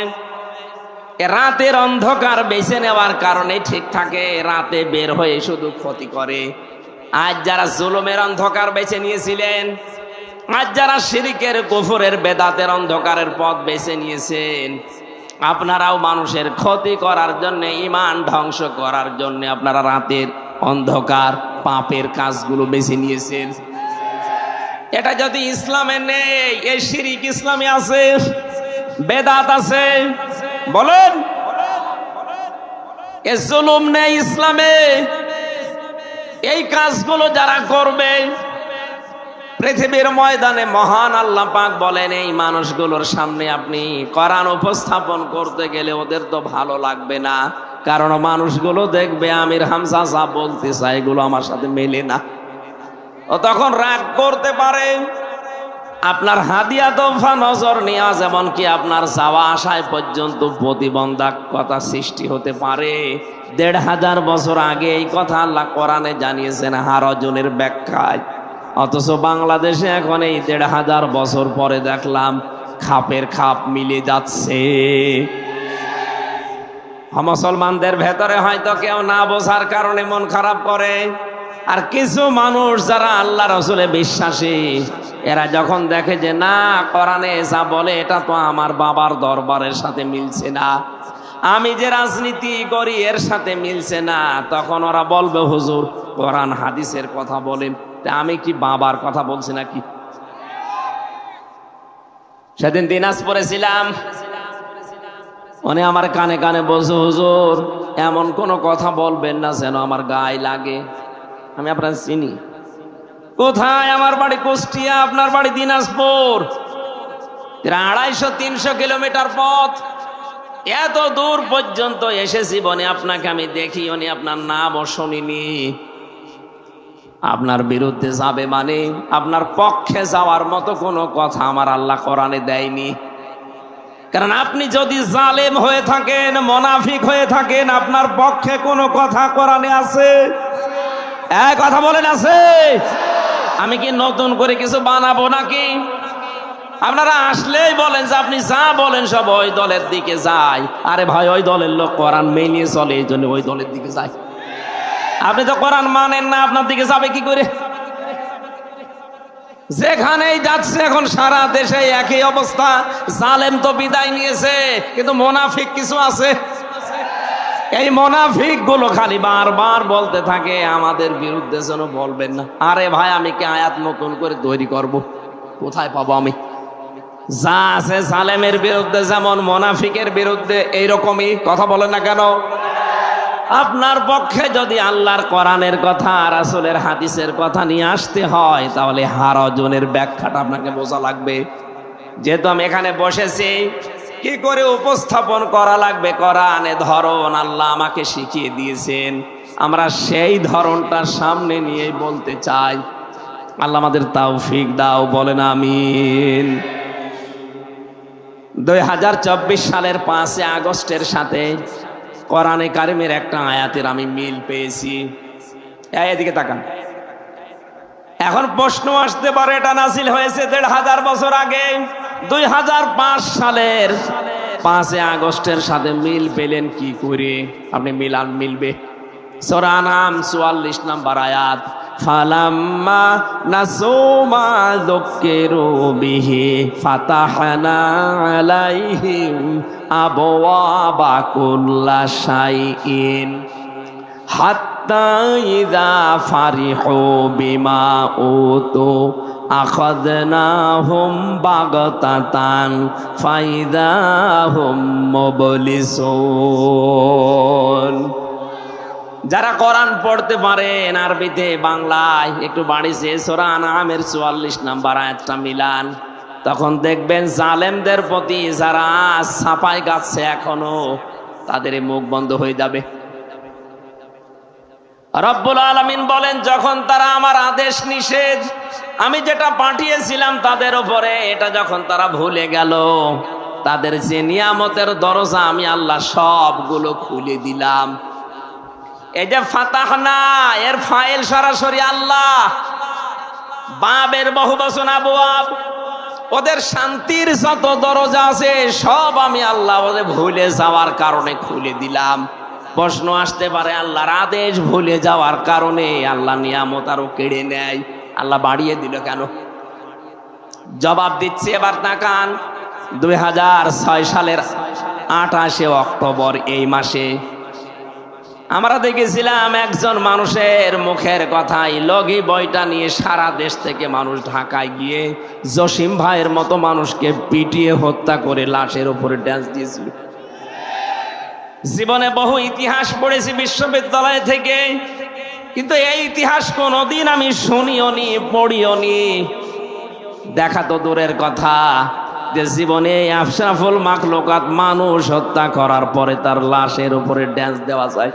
রাতের অন্ধকার বেছে নেওয়ার কারণে ঠিক থাকে, রাতে বের হয়ে শুধু ক্ষতি করে। আজ যারা জুলুমের অন্ধকার বেছে নিয়েছিলেন, আজ যারা শিরকের কুফরের বেদাতের অন্ধকারের পথ বেছে নিয়েছেন, আপনারাও মানুষের ক্ষতি করার জন্য, ঈমান ধ্বংস করার জন্য আপনারা রাতের অন্ধকার পাপের কাজগুলো বেছে নিয়েছেন। এটা যদি ইসলামে নেই, এই শিরিক ইসলামে আছে, বেদাত আছে, বলেন এ জুলুম নেই ইসলামে। এই কাজগুলো যারা করবে, পৃথিবীর ময়দানে মহান আল্লাহ পাক বলেন এই মানুষগুলোর সামনে আপনি কোরআন উপস্থাপন করতে গেলে ওদের তো ভালো লাগবে না, কারণ মানুষগুলো দেখবে আমির হামজা যা বলতে চায় এগুলো আমার সাথে মেলে না। ও তখন রাগ করতে পারে। আপনার হাদিয়া তোফা নজর নেওয়া, যেমন কি আপনার যাওয়া আসায় পর্যন্ত প্রতিবন্ধকতা সৃষ্টি হতে পারে। ১৫০০ বছর আগে এই কথা আল্লাহ কোরআনে জানিয়েছেন হারজনের ব্যাখ্যায়। অথচ বাংলাদেশে এখন এই ১৫০০ বছর পরে দেখলাম খাপের খাপ মিলে যাচ্ছে। মুসলমানদের ভেতরে হয়তো কেউ না বোঝার কারণে মন খারাপ করে, আর কিছু মানুষ যারা আল্লাহ রসুলে বিশ্বাসী, এরা যখন দেখে যে না কোরআনে যা বলে এটা তো আমার বাবার দরবারের সাথে মিলছে না, আমি যে রাজনীতি করি এর সাথে মিলছে না, তখন ওরা বলবে হুজুর কোরআন হাদিসের কথা বলেন, আমি কি বাবার কথা বলছি নাকি? সেদিন দিনাজপুরে ছিলাম, উনি আমার কানে কানে বলছে হুজুর এমন কোনো কথা বলবেন না যেন আমার গায়ে লাগে। আমি আপনার চিনি। কোথায়? আমার বাড়ি কুষ্টিয়া, আপনার বাড়ি দিনাজপুর। ২৫০-৩০০ কিলোমিটার পথ, এত দূর পর্যন্ত এসেছি, বনে আপনাকে আমি দেখি, উনি আপনার নামও শুনিনি। আপনার বিরুদ্ধে যাবে মানে আপনার পক্ষে যাওয়ার মতো কোনো কথা আমার আল্লাহ কোরআনে দেয়নি। কারণ আপনি যদি জালেম হয়ে থাকেন, মুনাফিক হয়ে থাকেন, আপনার পক্ষে কোনো কথা কোরআনে আছে? এক কথা বলেন আছে? আমি কি নতুন করে কিছু বানাবো নাকি? আপনারা আসলেই বলেন যে আপনি যা বলেন সব ওই দলের দিকে যায়। আরে ভাই, ওই দলের লোক কোরআন মেনে চলে, এই জন্য ওই দলের দিকে যায়। আপনি তো কোরআন মানেন না, আপনার দিকে যাবে কি করে? যেখানেই যাচ্ছে এখন সারা দেশে একই অবস্থা। জালেম তো বিদায় নিয়েছে, কিন্তু মুনাফিক কিছু আছে। এই মুনাফিক গুলো খালি বারবার বলতে থাকে আমাদের বিরুদ্ধে যেন বলবেন না। আরে ভাই, আমি কি আয়াত নতুন করে তৈরি করব? কোথায় পাবো আমি? যা আছে জালেমের বিরুদ্ধে যেমন মুনাফিকের বিরুদ্ধে এইরকমই কথা বলেন না কেন? আপনার পক্ষে যদি আল্লাহর কোরআনের কথা, রাসূলের হাদিসের কথা নিয়ে আসতে হয়, তাহলে হারজনের ব্যাখ্যাটা আপনাকে বোঝা লাগবে। যেহেতু আমি এখানে বসেছি, কি করে উপস্থাপন করা লাগবে কোরআনে ধরন আল্লাহ আমাকে শিখিয়ে দিয়েছেন, আমরা সেই ধরনটা সামনে নিয়ে বলতে চাই। আল্লাহ আমাদের তৌফিক দাও, বলেন আমিন। ২০২৪ সালের ৫ আগস্টের সাথে কোরআনে কারিমের একটা আয়াতের আমি মিল পেয়েছি। এদিকে তাকান। এখন প্রশ্ন আসতে পারে এটা নাজিল হয়েছে ১৫০০ বছর আগে, ২০০৫ সালের ৫ আগস্টের সাথে মিল পেলেন কি করে? আপনি মিলবে সূরা আনআম ৪৪ নম্বর আয়াত, ফালাম্মা নাসু মা যুকিরু বিহি ফাতাহনা আলাইহিম আবওয়াবা কুল্লা শাইইন হাত্তা ইযা ফারিহু বিমা উতু আখাযনাহুম বাগতাতান ফাইযা হুম মুবলিসুন। যারা কোরআন পড়তে পারেন আরবিতে, বাংলায় একটু বাড়িছে সূরা আনআমের ৪৪ নম্বর আয়াতটা মিলান, তখন দেখবেন জালেমদের প্রতি যারা ছাপাই গাচ্ছে এখনো, তাদের মুখ বন্ধ হয়ে যাবে। রব্বুল আলামিন বলেন, যখন তারা আমার আদেশ নিষেধ আমি যেটা পাঠিয়েছিলাম তাদের উপরে, এটা যখন তারা ভুলে গেল, তাদের যে নিয়ামতের দরজা আমি আল্লাহ সবগুলো খুলে দিলাম। এই যে ফাতাহনা, এর ফাইল সরাসরি আল্লাহ, বাবের বহুবচন আবওয়াব, ওদের শান্তির যত দরজা আছে সব আমি আল্লাহ ওদের ভুলে যাওয়ার কারণে খুলে দিলাম। প্রশ্ন আসতে পারে আল্লাহর আদেশ ভুলে যাওয়ার কারণে আল্লাহ নিয়ামত আরো কেড়ে নেয়, আল্লাহ বাড়িয়ে দিল কেন? জবাব দিচ্ছি, এবার তাকান। ২০০৬ সালের 28 অক্টোবর এই মাসে আমরা দেখেছিলাম একজন মানুষের মুখের কথাই লগি বইটা নিয়ে সারা দেশ থেকে মানুষ ঢাকায় গিয়ে জসিম ভাইয়ের মতো মানুষকে পিটিয়ে হত্যা করে লাশের উপরে ড্যান্স দিয়েছিল। জীবনে বহু ইতিহাস পড়েছি বিশ্ববিদ্যালয় থেকে, কিন্তু এই ইতিহাস কোনোদিন আমি শুনিও নি, পড়িও নি। দেখা তো দূরের কথা, যে জীবনে আশরাফুল মাখলুকাত মানুষ হত্যা করার পরে তার লাশের উপরে ড্যান্স দেওয়া যায়।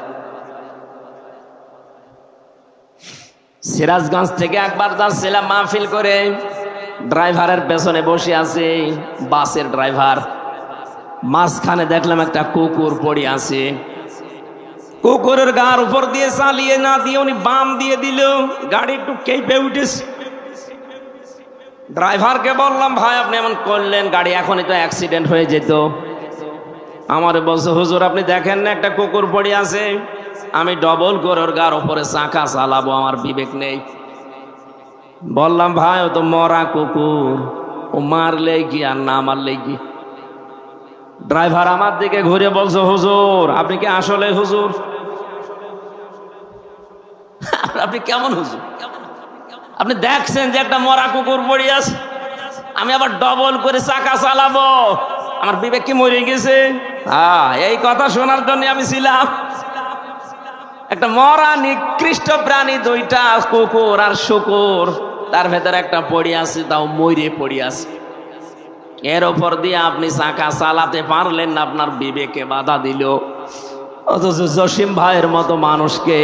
সিরাজগঞ্জ থেকে একবার যাচ্ছিলাম মাহফিল করে, ড্রাইভারের পেছনে বসে আছে বাসের ড্রাইভার, মাঝখানে দেখলাম একটা কুকুর পড়ে আছে। কুকুরের গার উপর দিয়ে চালিয়ে না দিয়ে উনি বাম দিয়ে দিল, গাড়ি একটু কেঁপে উঠেছে। ড্রাইভারকে বললাম, ভাই আপনি এমন করলেন, গাড়ি এখনই তো অ্যাক্সিডেন্ট হয়ে যেত। আমারে বলছে, হুজুর আপনি দেখেন না একটা কুকুর পড়ে আছে, আমি ডবল করে ওর গার উপরে চাকা চালাবো, আমার বিবেক নেই। বললাম, ভাই ও তো মরা কুকুর, ও মারলে কি আর না মারলে কি। ড্রাইভার আমার দিকে ঘুরে বলছে, হুজুর আপনি কি আসলে হুজুর? আপনি কেমন হুজুর? আপনি দেখছেন যে একটা মরা কুকুর পড়ে আছে, আমি আবার ডবল করে চাকা চালাবো, আমার বিবেক কি মরে গেছে? এই কথা শোনার জন্য আমি ছিলাম। একটা মরা নিকৃষ্ট প্রাণী, দুইটা কুকুর আর শুকুর, তার ভেতরে একটা পড়ে আছে, তাও মরে পড়ে আছে। এর উপর দিয়ে আপনি চাকা চালাতে পারলেন না, আপনার বিবেকে বাধা দিল। অথচ জসিম ভাইয়ের মতো মানুষকে,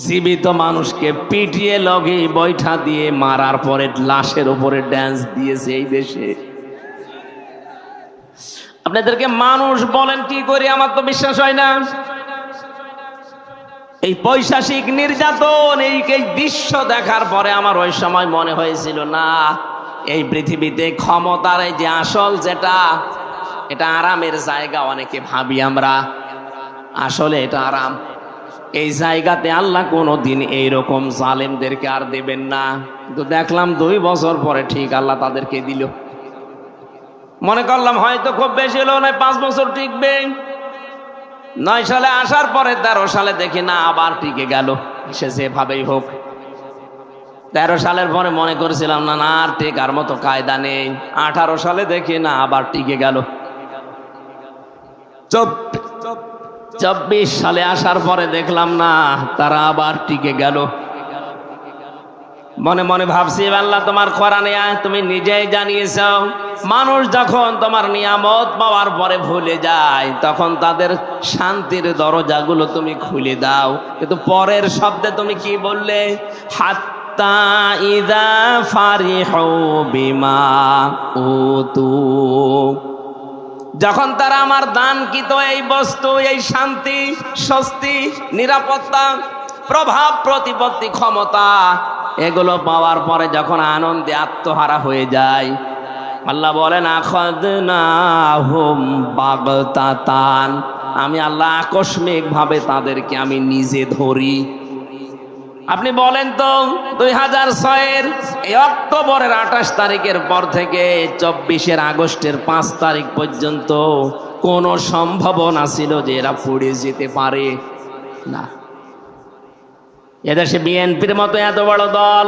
জীবিত মানুষকে পিটিয়ে লগে বৈঠা দিয়ে মারার পরে লাশের উপরে ড্যান্স দিয়েছে এই দেশে। আপনাদেরকে মানুষ বলেন কি করে, আমার তো বিশ্বাস হয় না। এই পৈশাচিক নির্যাতন, এই দৃশ্য দেখার পরে আমার ওই সময় মনে হয়েছিল, না এই পৃথিবীতে ক্ষমতার এই যে আসল যেটা, এটা আরামের জায়গা। অনেকে ভাবি আমরা, আসলে এটা আরাম। এই জায়গাতে আল্লাহ কোনোদিন এইরকম জালেমদেরকে আর দেবেন না। কিন্তু দেখলাম 2 বছর পরে ঠিক আল্লাহ তাদেরকে দিল। মনে করলাম হয়তো খুব বেশি হলো না, 5 বছর টিকবে। 9 সালে আসার পরে 13 সালে দেখি না আবার টিকে গেল। সে যেভাবেই হোক, 13 সালের পরে মনে করেছিলাম না না আর টেকার মতো কায়দা নেই। 18 সালে দেখি না আবার টিকে গেল। 24 সালে আসার পরে দেখলাম না, তারা আবার টিকে গেল। মনে মনে ভাবছি, আল্লাহ তোমার কোরআনে তুমি নিজেই জানিয়েছ, মানুষ যখন তোমার নিয়ামত পাওয়ার পরে ভুলে যায়, তখন তাদের শান্তির দরজাগুলো তুমি খুলে দাও। কিন্তু পরের শব্দে তুমি কি বললে? হাত্তা ইযা ফারিহু বিমা উতু, যখন তারা আমার দানকৃত এই বস্তু, এই শান্তি, স্বস্তি, নিরাপত্তা, প্রভাব প্রতিপত্তি, ক্ষমতা, এগুলো পাওয়ার পরে যখন আনন্দে আত্মহারা হয়ে যায়, আল্লাহ বলেন আখাযনাহুম বাগতাতান, আমি আল্লাহ আকস্মিক ভাবে তাদেরকে আমি নিজে ধরি। আপনি বলেন তো 2006-এর এই অক্টোবরের 28 তারিখের পর থেকে 24 আগস্টের 5 তারিখ পর্যন্ত কোন সম্ভাবনা ছিল যে এরা পড়ে যেতে পারে? না। এদেশে বিএনপির মতো এত বড় দল,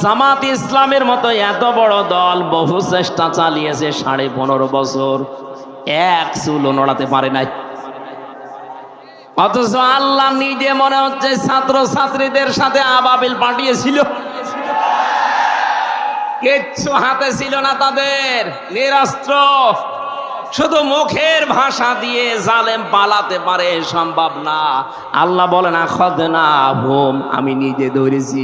জামাত ইসলামের মতো এত বড় দল বহু চেষ্টা চালিয়েছে, 15.5 বছর এক চুলও নড়াতে পারে নাই। অথচ আল্লাহ নিজে মনে হচ্ছে ছাত্র ছাত্রীদের সাথে আবাবিল পাঠিয়েছিল, কিচ্ছু হাতে ছিল না তাদের, নিরস্ত্র, শুধু মুখের ভাষা দিয়ে জালেম পালাতে পারে, সম্ভব না। আল্লাহ বলেন আখাযনাহুম, আমি নিজে ধরেছি,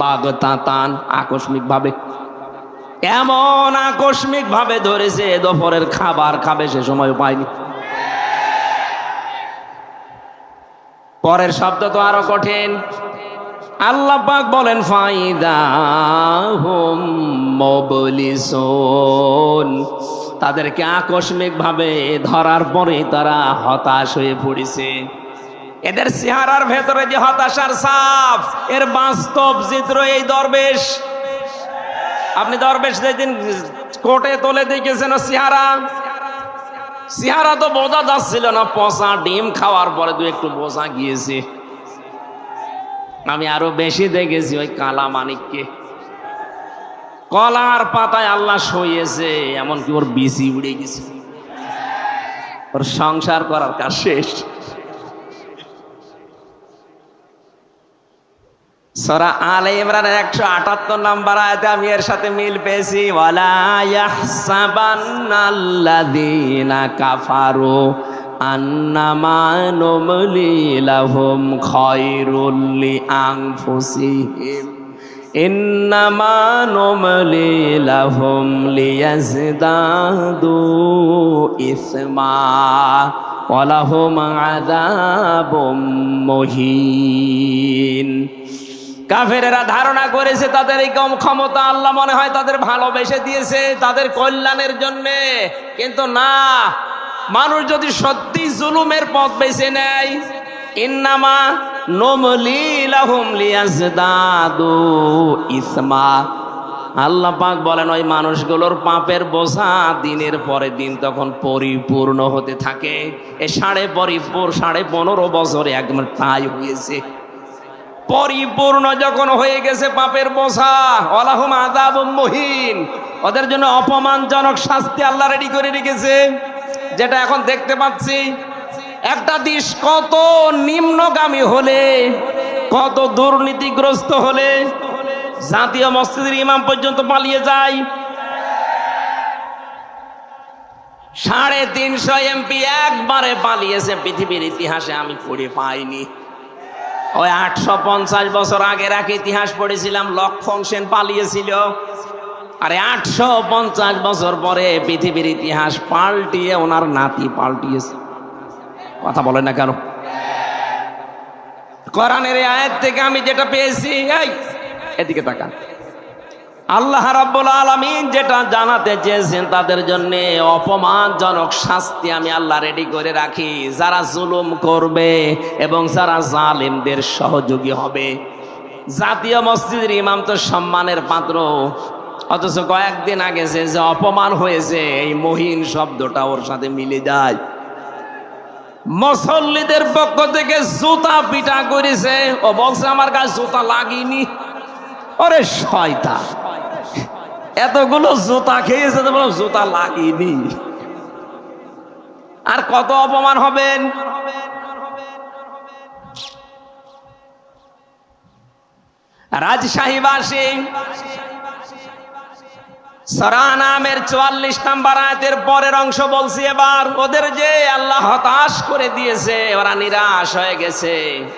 বাগতাতান, আকস্মিক ভাবে। এমন আকস্মিক ভাবে ধরেছে, দুপুরের খাবার খাবে সে সময় পায়নি। পরের শব্দ তো আরো কঠিন। আল্লাহ পাক বলেন ফাইদাহুম মুবলিসুন, তাদেরকে আকস্মিক ভাবে ধরার পরে তারা হতাশ হয়ে পড়েছে। এদের চেহারার ভেতরে যে হতাশার ছাপ, এর বাস্তব চিত্র এই দরবেশ। আপনি দরবেশ যেদিন কোটে তোলে দেখেছেন চেহারা, চেহারা তো বোঝা যাচ্ছিল না, পচা ডিম খাওয়ার পরে তো একটু বোঝা গিয়েছে। আমি আরো বেশি দেখেছি ওই কালা মানিককে, কলার পাতায় আল্লাহ শুয়েছে, এমনকি ওর বিচি উড়ে গেছে, ওর সংসার করার কাজ শেষ। সূরা আলে ইমরানের 178 নম্বর আয়াতে আমি এর সাথে মিল পেয়েছি, ওয়ালা ইয়াহসাবান্নাল্লাযীনা কাফারু আন্নামা নুমলি লাহুম খায়রুল লিআনফুসিহিম ইন্নামা নুমলি লাহুম লিয়াজদাদু ইসমা ওয়া লাহুম আযাবুম মুহিন। কাফেরেরা ধারণা করেছে তাদের এই কম ক্ষমতা আল্লাহ মনে হয় তাদের ভালোবেসে দিয়েছে তাদের কল্যাণের জন্য, কিন্তু না, মানুষ যদি সত্যি জুলুমের পথ বেছে নেয়, ইন্নামা নুমলি লাহুম লিয়াজদাদু ইসমা, আল্লাহ পাক বলেন ওই মানুষগুলোর পাপের বোঝা দিনের পরে দিন তখন পরিপূর্ণ হতে থাকে। এ 15.5 বছরে একদম তাই হয়েছে, পরিপূর্ণ যখন হয়ে গেছে পাপের বোঝা, ওয়ালাহুম আযাবুম মুহিন, ওদের জন্য অপমানজনক শাস্তি আল্লাহ রেডি করে রেখেছে। যেটা এখন দেখতে পাচ্ছি, একটা দেশ কত নিম্নগামী হলে, কত দুর্নীতিগ্রস্ত হলে জাতীয় মসজিদের ইমাম পর্যন্ত পালিয়ে যায়। 350 এমপি একবারে পালিয়েছে, পৃথিবীর ইতিহাসে আমি পড়ে পাইনি। ওই 850 বছর আগের এক ইতিহাস পড়েছিলাম, লক্ষণ সেন পালিয়েছিল, আরে 850 বছর পরে পৃথিবীর ইতিহাস পাল্টিয়ে ওনার নাতি পাল্টিয়েছে। কথা বলে না কেন? কোরআনের এই আয়াত থেকে আমি যেটা পেয়েছি, এই এদিকে তাকান, আল্লাহ রাব্বুল আলামিন যেটা জানাতে চেয়েছেন তাদের জন্য অপমানজনক শাস্তি আমি আল্লাহ রেডি করে রাখি, যারা জুলুম করবে এবং যারা জালেমদের সহযোগী হবে। জাতীয় মসজিদের ইমাম তো সম্মানের পাত্র, অথচ কয়েকদিন আগে যে অপমান হয়েছে এই মহিন শব্দটা ওর সাথে মিলে যায়। মুসল্লিদের পক্ষ থেকে জুতা পিটা করেছে, ও বলছে আমার গায়ে জুতা লাগেনি। ওরে শয়তান, এতগুলো জুতা খেয়েছে তো বলো জুতা লাগেনি, আর কত অপমান হবেন। রাজশাহীবাসী সূরা আনামের 44 নম্বর আয়াতের পরের অংশ বলছি এবার, ওদের যে আল্লাহ হতাশ করে দিয়েছে, ওরা নিরাশ হয়ে গেছে।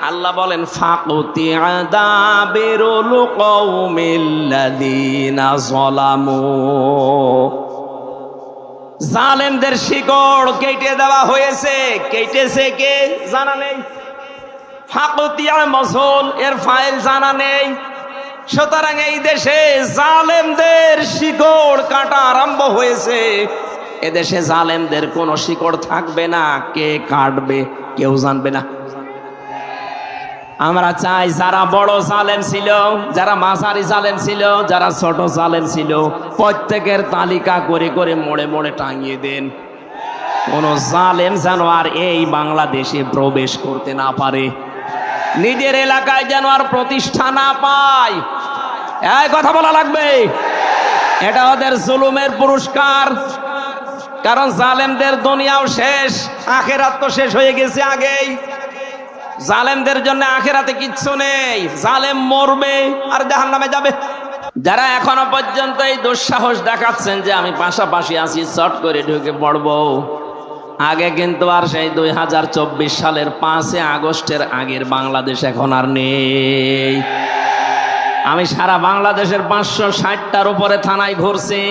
আল্লাহ বলেন ফাকুতি আদাবিরুল কওমিল্লাযীনা যালামু, জালেমদের শিকড় কেটে দেওয়া হয়েছে। কেটেছে কে জানা নেই, ফাকুতিয়া মজহুল, এর ফাইল জানা নেই। সুতরাং এই দেশে জালেমদের শিকড় কাটা আরম্ভ হয়েছে। এদেশে জালেমদের কোনো শিকড় থাকবে না, কে কাটবে কেউ জানবে না। আমরা চাই যারা বড় জালেম ছিল, যারা মাঝারি জালেম ছিল, যারা ছোট জালেম ছিল, প্রত্যেকের তালিকা করে করে মোড়ে মোড়ে টাঙিয়ে দেন। কোন জালেম যেন আর এই বাংলাদেশে প্রবেশ করতে না পারে, নিজের এলাকায় যেন আর প্রতিষ্ঠা না পায়। এই কথা বলা লাগবে, এটা ওদের জুলুমের পুরস্কার। কারণ জালেমদের দুনিয়াও শেষ, আখিরাত তো শেষ হয়ে গেছে আগেই। জালেমদের জন্য আখিরাতে কিচ্ছু নেই, জালেম মরবে আর জাহান্নামে যাবে। যারা এখনো পর্যন্ত এই দুঃসাহস দেখাচ্ছেন যে আমি পাশাপাশি আছি, চট করে ঢুকে পড়বো, আগে কিন্তু আর সেই 2024 সালের 5 আগস্টের আগের বাংলাদেশ এখন আর নেই। আমি সারা বাংলাদেশের 560টার উপরে থানায় ঘুরছি,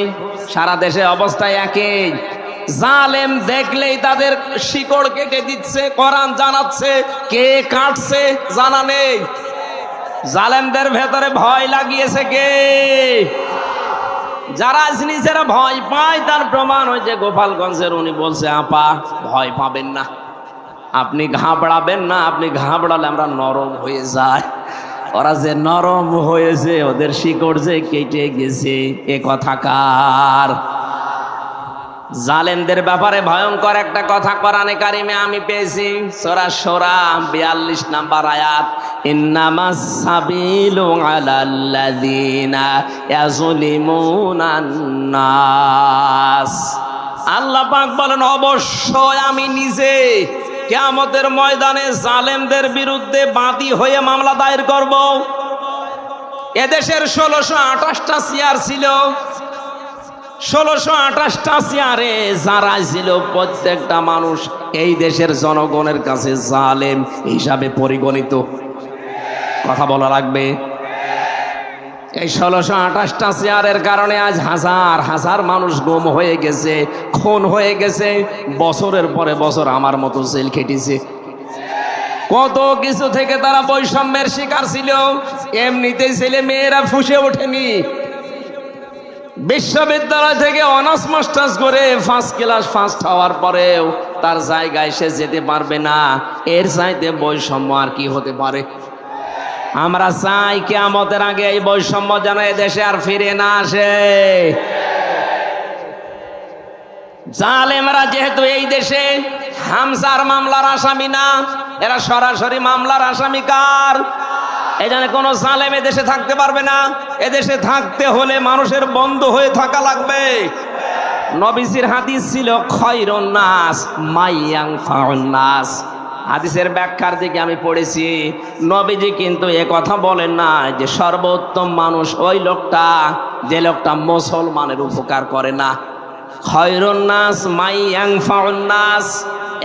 সারা দেশে অবস্থায় একই। জালেম দেখলেই তাদের শিকড় কেটে দিচ্ছে, কোরআন জানাচ্ছে, কে কাটছে জানা নেই। জালেমদের ভেতরে ভয় লাগিয়েছে কে? যারা নিজেরা ভয় পায় তার প্রমাণ ওই যে গোপালগঞ্জের উনি বলছে, আপা ভয় পাবেন না, আপনি ঘাবড়াবেন না, আপনি ঘাবড়ালে আমরা নরম হয়ে যায়। ওরা যে নরম হয়েছে, ওদের শিকড় যে কেটে গেছে, এ কথা কার? জালেমদের ব্যাপারে ভয়ঙ্কর একটা কথা কোরআনে কারিমে আমি পেয়েছি, সূরা শূরা 42 নাম্বার আয়াত, ইন্নামাস সাবিলু আলাল্লাযিনা ইয়াযলিমুনান নাস। আল্লাহ পাক বলেন, অবশ্যই আমি নিজে কিয়ামতের ময়দানে জালেমদের বিরুদ্ধে বাদী হয়ে মামলা দায়ের করব। এদেশের 1628টা চেয়ার ছিল, 1628টা চেয়ারে যারা ছিল প্রত্যেকটা মানুষ এই দেশের জনগণের কাছে জালেম হিসাবে পরিগণিত। কথা বলা লাগবে। এই 1628টা চেয়ারের কারণে আজ হাজার হাজার মানুষ গুম হয়ে গেছে, খুন হয়ে গেছে, বছরের পরে বছর আমার মতো জেল খেটেছে। কত কিছু থেকে তারা বৈষম্যের শিকার ছিল। এমনিতেই ছেলে মেয়েরা ফুসে ওঠেনি, বিশ্ববিদ্যালয় থেকে অনার্স মাস্টার্স করে ফার্স্ট ক্লাস ফার্স্ট হওয়ার পরেও তার জায়গায় সে যেতে পারবে না। এর চাইতে বৈষম্য আর কি হতে পারে? আমরা চাই কিয়ামতের আগে এই বৈষম্য যেন এদেশে আর ফিরে না আসে। জালেমরা যেহেতু এই দেশে হামজার মামলার আসামি না, এরা সরাসরি মামলার আসামি। কার? এই জন্য কোন জালেম এদেশে থাকতে পারবে না। এদেশে থাকতে হলে মানুষের বন্ধু হয়ে থাকা লাগবে। নবীজির হাদিস ছিল, খায়রুন নাস মাইয়ানফাউন নাস। হাদিসের ব্যাখ্যার দিকে আমি পড়েছি, নবীজি কিন্তু এ কথা বলেন না যে সর্বোত্তম মানুষ ওই লোকটা যে লোকটা মুসলমানের উপকার করে না। খায়রুন নাস মাইয়ানফাউন নাস।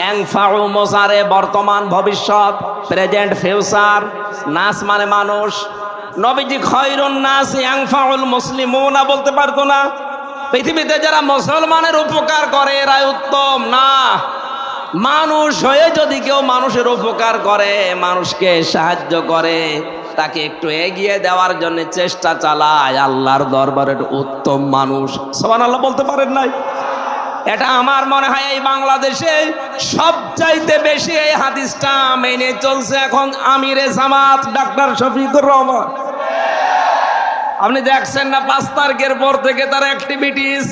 ইয়ানফাউ মোজারে বর্তমান ভবিষ্যৎ, প্রেজেন্ট ফিউচার, নাস মানে মানুষ। নবীজি খায়রুন নাস ইয়ানফাউল মুসলিমুনা বলতে পারতো না। পৃথিবীতে যারা মুসলমানের উপকার করে এরাই উত্তম না। মানুষ হয়ে যদি কেউ মানুষের উপকার করে, মানুষকে সাহায্য করে, তাকে একটু এগিয়ে দেওয়ার জন্য চেষ্টা চালায়, আল্লাহর দরবারে উত্তম মানুষ। সুবহানাল্লাহ বলতে পারেন নাই? এটা আমার মনে হয় এই বাংলাদেশে সবচাইতে বেশি এই হাদিসটা মেনে চলছে এখন আমিরে জামাত ডাক্তার শফিকুর রহমান। আপনি দেখছেন না 5 তারিখের পর থেকে তার অ্যাক্টিভিটিস।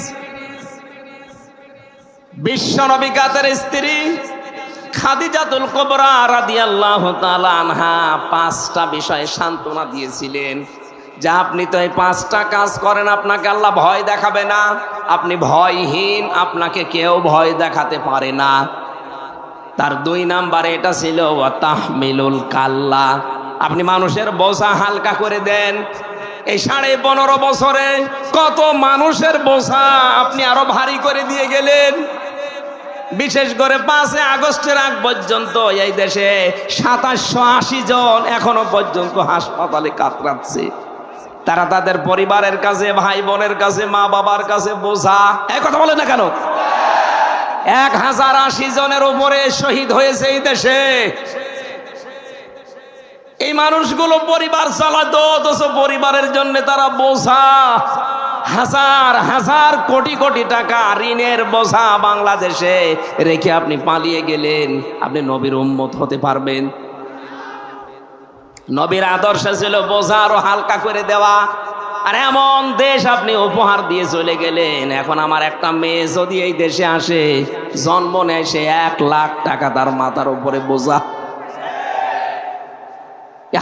বিশ্ব নবিকাতের স্ত্রী খাদিজাতুল কুবরা রাদিয়াল্লাহু তাআলা আনহা 5টা বিষয়ে সান্ত্বনা দিয়েছিলেন যে আপনি তো এই 5টা কাজ করেন, আপনাকে আল্লাহ ভয় দেখাবে না, আপনি ভয়হীন, আপনাকে কেউ ভয় দেখাতে পারে না। তার 2 নাম্বারে এটা ছিল ওয়া তাহমিলুল কাল্লা, আপনি মানুষের বোঝা হালকা করে দেন। এই 15.5 বছরে কত মানুষের বোঝা আপনি আরো ভারী করে দিয়ে গেলেন। বিশেষ করে 5 আগস্টের আগ পর্যন্ত এই দেশে 2780 জন এখনো পর্যন্ত হাসপাতালে কাতরাচ্ছে। তারা তাদের পরিবারের কাছে, ভাই বোনের কাছে, মা বাবার কাছে বোঝা। এই কথা বলে না কেন? 1080 জনের উপরে শহীদ হয়েছে এই দেশে। এই মানুষগুলো পরিবার চালাতো, অথচ পরিবারের জন্য তারা বোঝা। হাজার হাজার কোটি কোটি টাকা ঋণের বোঝা বাংলাদেশে রেখে আপনি পালিয়ে গেলেন। আপনি নবীর উম্মত হতে পারবেন? নবীর আদর্শ ছিল বোঝা আরো হালকা করে দেওয়া। আর এমন দেশ আপনি উপহার দিয়ে চলে গেলেন। এখন আমার একটা মেয়ে যদি এই দেশে আসে, জন্ম নেয়, সে 1 লাখ টাকা তার মাথার উপরে বোঝা।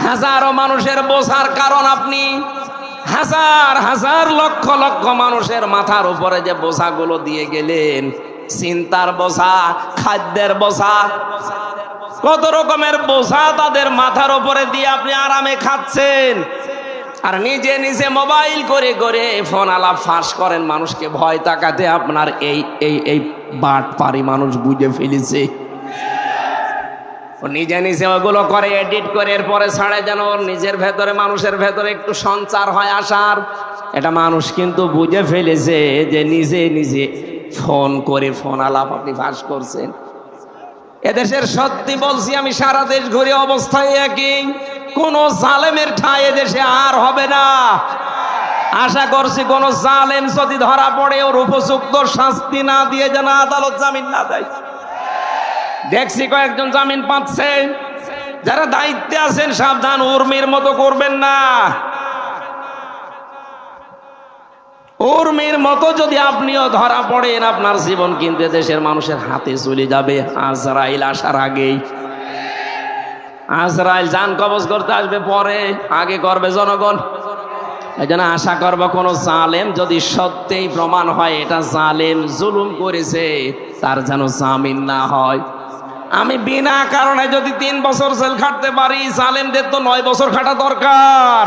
হাজারো মানুষের বোঝার কারণ আপনি হাজার হাজার লক্ষ লক্ষ মানুষের মাথার উপরে যে বোঝাগুলো দিয়ে গেলেন, চিন্তার বোঝা, খাদ্যের বোঝা, কত রকমের বোঝা তাদের মাথার উপরে দিয়ে আপনি আরামে খাচ্ছেন। আর নিজে নিজে মোবাইল করে করে ফোন আলাপ ফাঁস করেন মানুষকে ভয় তাকাতে। আপনার এই এই এই বাটপারি মানুষ বুঝে ফেলেছে। ও নিজে নিজে ওগুলো করে, এডিট করে এরপরে ছাড়ে যেন ওর নিজের ভেতরে, মানুষের ভেতরে একটু সঞ্চার হয় আসার। এটা মানুষ কিন্তু বুঝে ফেলেছে যে নিজে নিজে ফোন করে ফোন আলাপ আপনি ফাঁস করছেন। এদেশের সত্যি বলছি আমি, সারা দেশ ঘুরে অবস্থায় একই। কোন জালেমের ঠাঁই এদেশে আর হবে না। আশা করছি কোন জালেম যদি ধরা পড়ে ওর উপযুক্ত শাস্তি না দিয়ে যেন আদালত জামিন না দেয়। দেখছি কয়েকজন জামিন পাচ্ছে। যারা দায়িত্বে আছেন সাবধান, উর্মির মতো করবেন না। উর্মির মতো যদি আপনিও ধরা পড়েন, আপনার জীবন কিন্তু দেশের মানুষের হাতে চলে যাবে আজরাইল আসার আগেই। আজরাইল জান কবজ করতে আসবে পরে, আগে করবে জনগণ। এই জন্য আশা করবো কোন জালেম যদি সত্যিই প্রমাণ হয় এটা জালেম জুলুম করেছে, তার যেন জামিন না হয়। আমি বিনা কারণে যদি 3 বছর জেল খাটতে পারি, জালেমদের তো 9 বছর খাটা দরকার।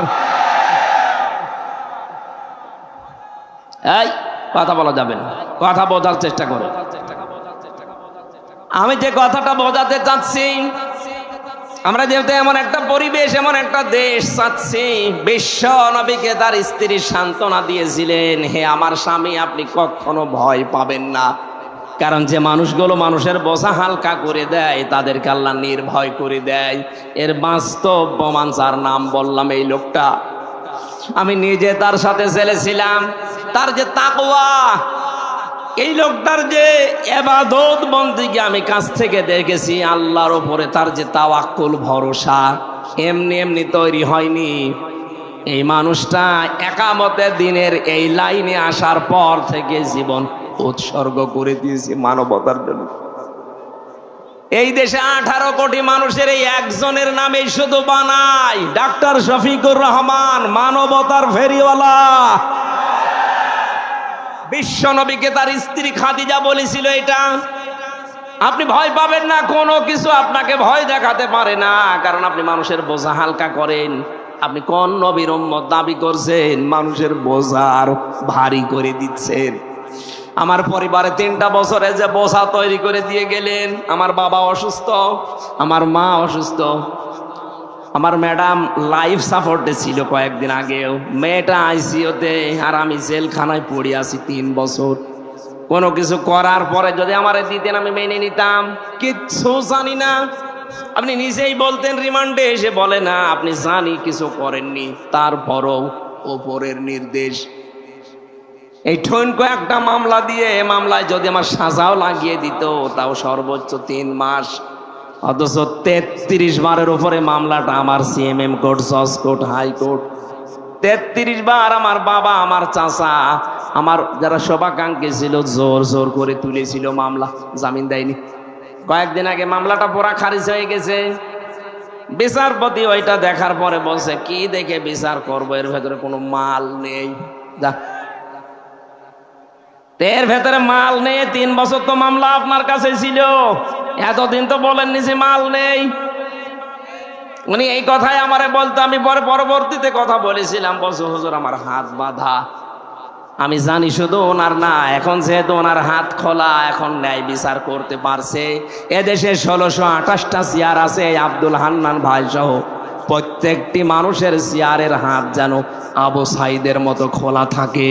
এই কথা বলা যাবে না, কথা বোঝার চেষ্টা করো। আমি যে কথাটা বোঝাতে চাচ্ছি, আমরা যেহেতু এমন একটা পরিবেশ, এমন একটা দেশ চাচ্ছি, বিশ্ব নবীকে তার স্ত্রী সান্ত্বনা দিয়েছিলেন, হে আমার স্বামী আপনি কখনো ভয় পাবেন না, কারণ যে মানুষগুলো মানুষের বোঝা হালকা করে দেয় তাদেরকে আল্লাহ নির্ভয় করে দেয়। এর বাস্তব প্রমাণ যার নাম বললাম, এই লোকটা। আমি নিজে তার সাথে ছিলাম। তার যে তাকওয়া, এই লোকটার যে ইবাদত বন্দেগী আমি কাছ থেকে দেখেছি, আল্লাহর উপরে তার যে তাওয়াক্কুল ভরসা এমনি এমনি তৈরি হয়নি। এই মানুষটা একামতের দিনের এই লাইনে আসার পর থেকে জীবন উৎসর্গ করে দিয়েছে মানবতার জন্য। এই দেশে 18 কোটি মানুষের এই একজনের নামে শুধু বানায় ডাক্তার শফিকুর রহমান, মানবতার ফেরিওয়ালা। বিশ্ব নবীকে তার স্ত্রী খাদিজা বলেছিল এটা। আপনি ভয় পাবেন না, কোনো কিছু আপনাকে ভয় দেখাতে পারে না, কারণ আপনি মানুষের বোঝা হালকা করেন। আপনি কোন নবীর উম্মত দাবি করছেন, মানুষের বোঝা আর ভারী করে দিচ্ছেন। আমার পরিবারে 3টা বছরে যে বোঝা তৈরি করে দিয়ে গেলেন, আমার বাবা অসুস্থ, আমার মা অসুস্থ, আমার ম্যাডাম লাইফ সাপোর্টে ছিল কয়েকদিন আগেও, মেয়েটা আইসিইউতে, আর আমি জেলখানায় পড়ে আছি 3 বছর। কোনো কিছু করার পরে যদি আমারে দিতেন আমি মেনে নিতাম, কিচ্ছু জানি না। আপনি নিজেই বলতেন রিমান্ডে এসে, বলে না আপনি জানি কিছু করেননি, তারপরও ওপরের নির্দেশ। এই ঠনকো একটা মামলা দিয়ে, মামলায় যদি আমার সাজাও লাগিয়ে দিত, তাও সর্বোচ্চ 3 মাস। অথচ 33 বারের উপরে মামলাটা আমার সিএমএম কোর্ট, জজ কোর্ট, হাইকোর্ট। 33 বার আমার বাবা, আমার চাচা, আমার যারা শুভাকাঙ্ক্ষী ছিল জোর জোর করে তুলেছিল মামলা, জামিন দেয়নি। কয়েকদিন আগে মামলাটা পুরা খারিজ হয়ে গেছে। বিচারপতি ওইটা দেখার পরে বলছে, কি দেখে বিচার করবো, এর ভেতরে কোনো মাল নেই। যা, এর ভেতরে মাল নেই। 3 বছর তো মামলা আপনার কাছে ছিল, এতদিন তো বলেননি যে মাল নেই। উনি এই কথাই আমারে বলতো। আমি পরে পরবর্তীতে কথা বলেছিলাম, বলছো হুজুর আমার হাত বাঁধা। আমি জানি শুধু ওনার না, এখন যেহেতু ওনার হাত খোলা, এখন ন্যায় বিচার করতে পারছে। এদেশে 1628টা চেয়ার আছে, আব্দুল হান্নান ভাই সহ প্রত্যেকটি মানুষের চেয়ারের হাত যেন আবু সাইদের মতো খোলা থাকে।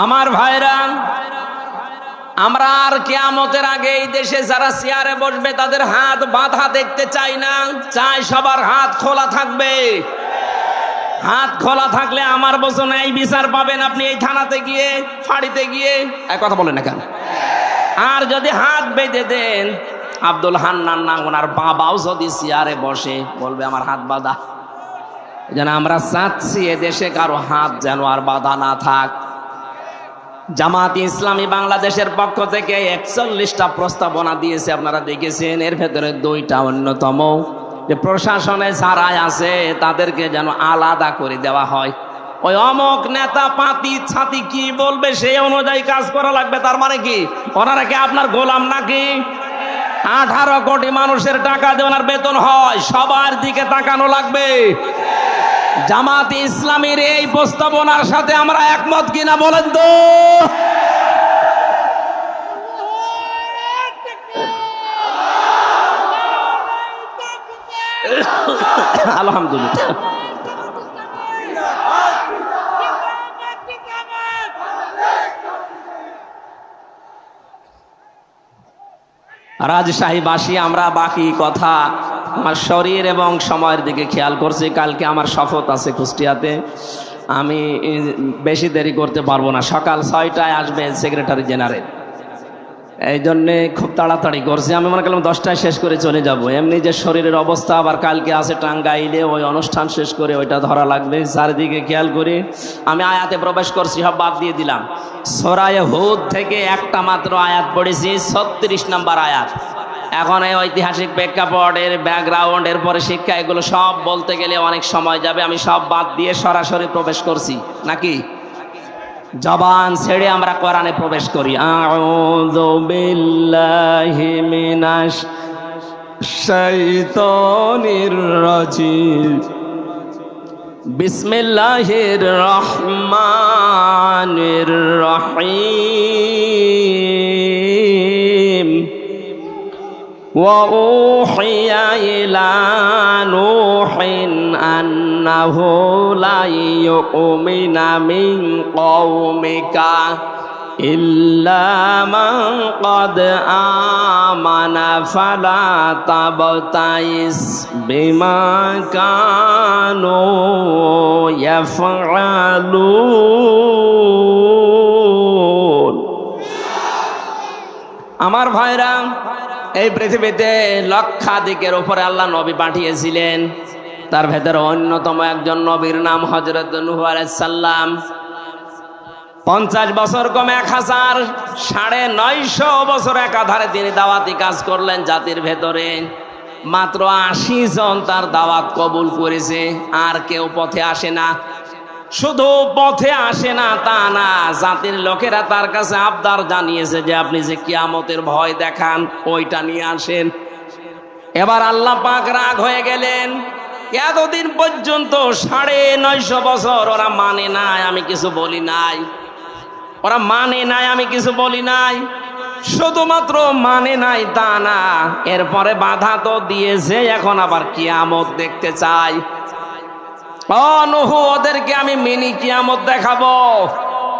আমার ভাইরা, আমরা আর কিয়ামতের আগে এই দেশে যারা চেয়ারে বসবে তাদের হাত বাঁধা দেখতে চাই না, চাই সবার হাত খোলা থাকবে। হাত খোলা থাকলে আমার বছর এই বিচার পাবেন আপনি এই থানাতে গিয়ে, ফাঁড়িতে গিয়ে। কথা বলেন না কেন? আর যদি হাত বেঁধে দেন, আব্দুল হান্নান না ওনার বাবাও যদি চেয়ারে বসে, বলবে আমার হাত বাঁধা। যেন আমরা চাচ্ছি এদেশে কারো হাত যেন আর বাঁধা না থাক। জামাত ইসলামী বাংলাদেশের পক্ষ থেকে 41টা প্রস্তাবনা দিয়েছে, আপনারা দেখেছেন। এর ভেতরে 2টা অন্যতম, যে প্রশাসনে যারা আছে তাদেরকে যেন আলাদা করে দেওয়া হয়। ওই অমক নেতা পাতি ছাতি কি বলবে সেই অনুযায়ী কাজ করা লাগবে। তার মানে কি, ওনারা কি আপনার গোলাম নাকি? 18 কোটি মানুষের টাকা দিয়ে ওনার বেতন হয়, সবার দিকে তাকানো লাগবে। জামাত ইসলামীর এই প্রস্তাবনার সাথে আমরা একমত কিনা বলেন তো? আলহামদুলিল্লাহ। রাজশাহীবাসী আমরা বাকি কথা আমার শরীর এবং সময়ের দিকে খেয়াল করছি। কালকে আমার শপথ আছে কুষ্টিয়াতে, আমি বেশি দেরি করতে পারবো না। সকাল 6টায় আসবে সেক্রেটারি জেনারেল, এই জন্যে খুব তাড়াতাড়ি করছি। আমি মনে করলাম 10টায় শেষ করে চলে যাব। এমনি যে শরীরের অবস্থা, আবার কালকে আছে টাঙ্গাইলে, ওই অনুষ্ঠান শেষ করে ওইটা ধরা লাগবে। চারিদিকে খেয়াল করে আমি আয়াতে প্রবেশ করছি, সব বাদ দিয়ে দিলাম। সূরা হুদ থেকে একটা মাত্র আয়াত পড়েছি, 36 নম্বর আয়াত। এখন এই ঐতিহাসিক প্রেক্ষাপটের ব্যাকগ্রাউন্ড, এরপরে শিক্ষা, এগুলো সব বলতে গেলে অনেক সময় যাবে। আমি সব বাদ দিয়ে সরাসরি প্রবেশ করছি, নাকি জবান ছেড়ে আমরা কোরআনে প্রবেশ করি। আউযু বিল্লাহি মিনাশ শাইতানির রাজিম, বিসমিল্লাহির রহমানির রহিম। وأوحي إلى نوح أنه لا يؤمن من قومك إلا من قد آمن فلا تبتئس بما كانوا يفعلون। আমার ভাইরা, এই পৃথিবীতে লক্ষাধিকের উপরে আল্লাহ নবী পাঠিয়েছিলেন। তার ভেতরে অন্যতম একজন নবীর নাম হযরত নূহ আলাইহিস সালাম। 50 বছর কমে 1000, 950 বছর একাধারে তিনি দাওয়াতি কাজ করলেন জাতির ভেতরে। মাত্র 80 জন তার দাওয়াত কবুল করেছে, আর কেউ পথে আসে না। শুধু পথে আসে না তা না, জাতির লোকেরা তার কাছে আবদার জানিয়েছে যে আপনি যে কিয়ামতের ভয় দেখান ওইটা নিয়ে আসেন। এবার আল্লাহ পাক রাগ হয়ে গেলেন। এতদিন পর্যন্ত 950 বছর ওরা মানে নাই, আমি কিছু বলি নাই। ওরা মানে নাই, আমি কিছু বলি নাই। শুধুমাত্র মানে নাই তা না, এরপরে বাধা তো দিয়েছে, এখন আবার কিয়ামত দেখতে চাই। ও নূহ, ওদেরকে আমি মিনি কিয়ামত দেখাবো।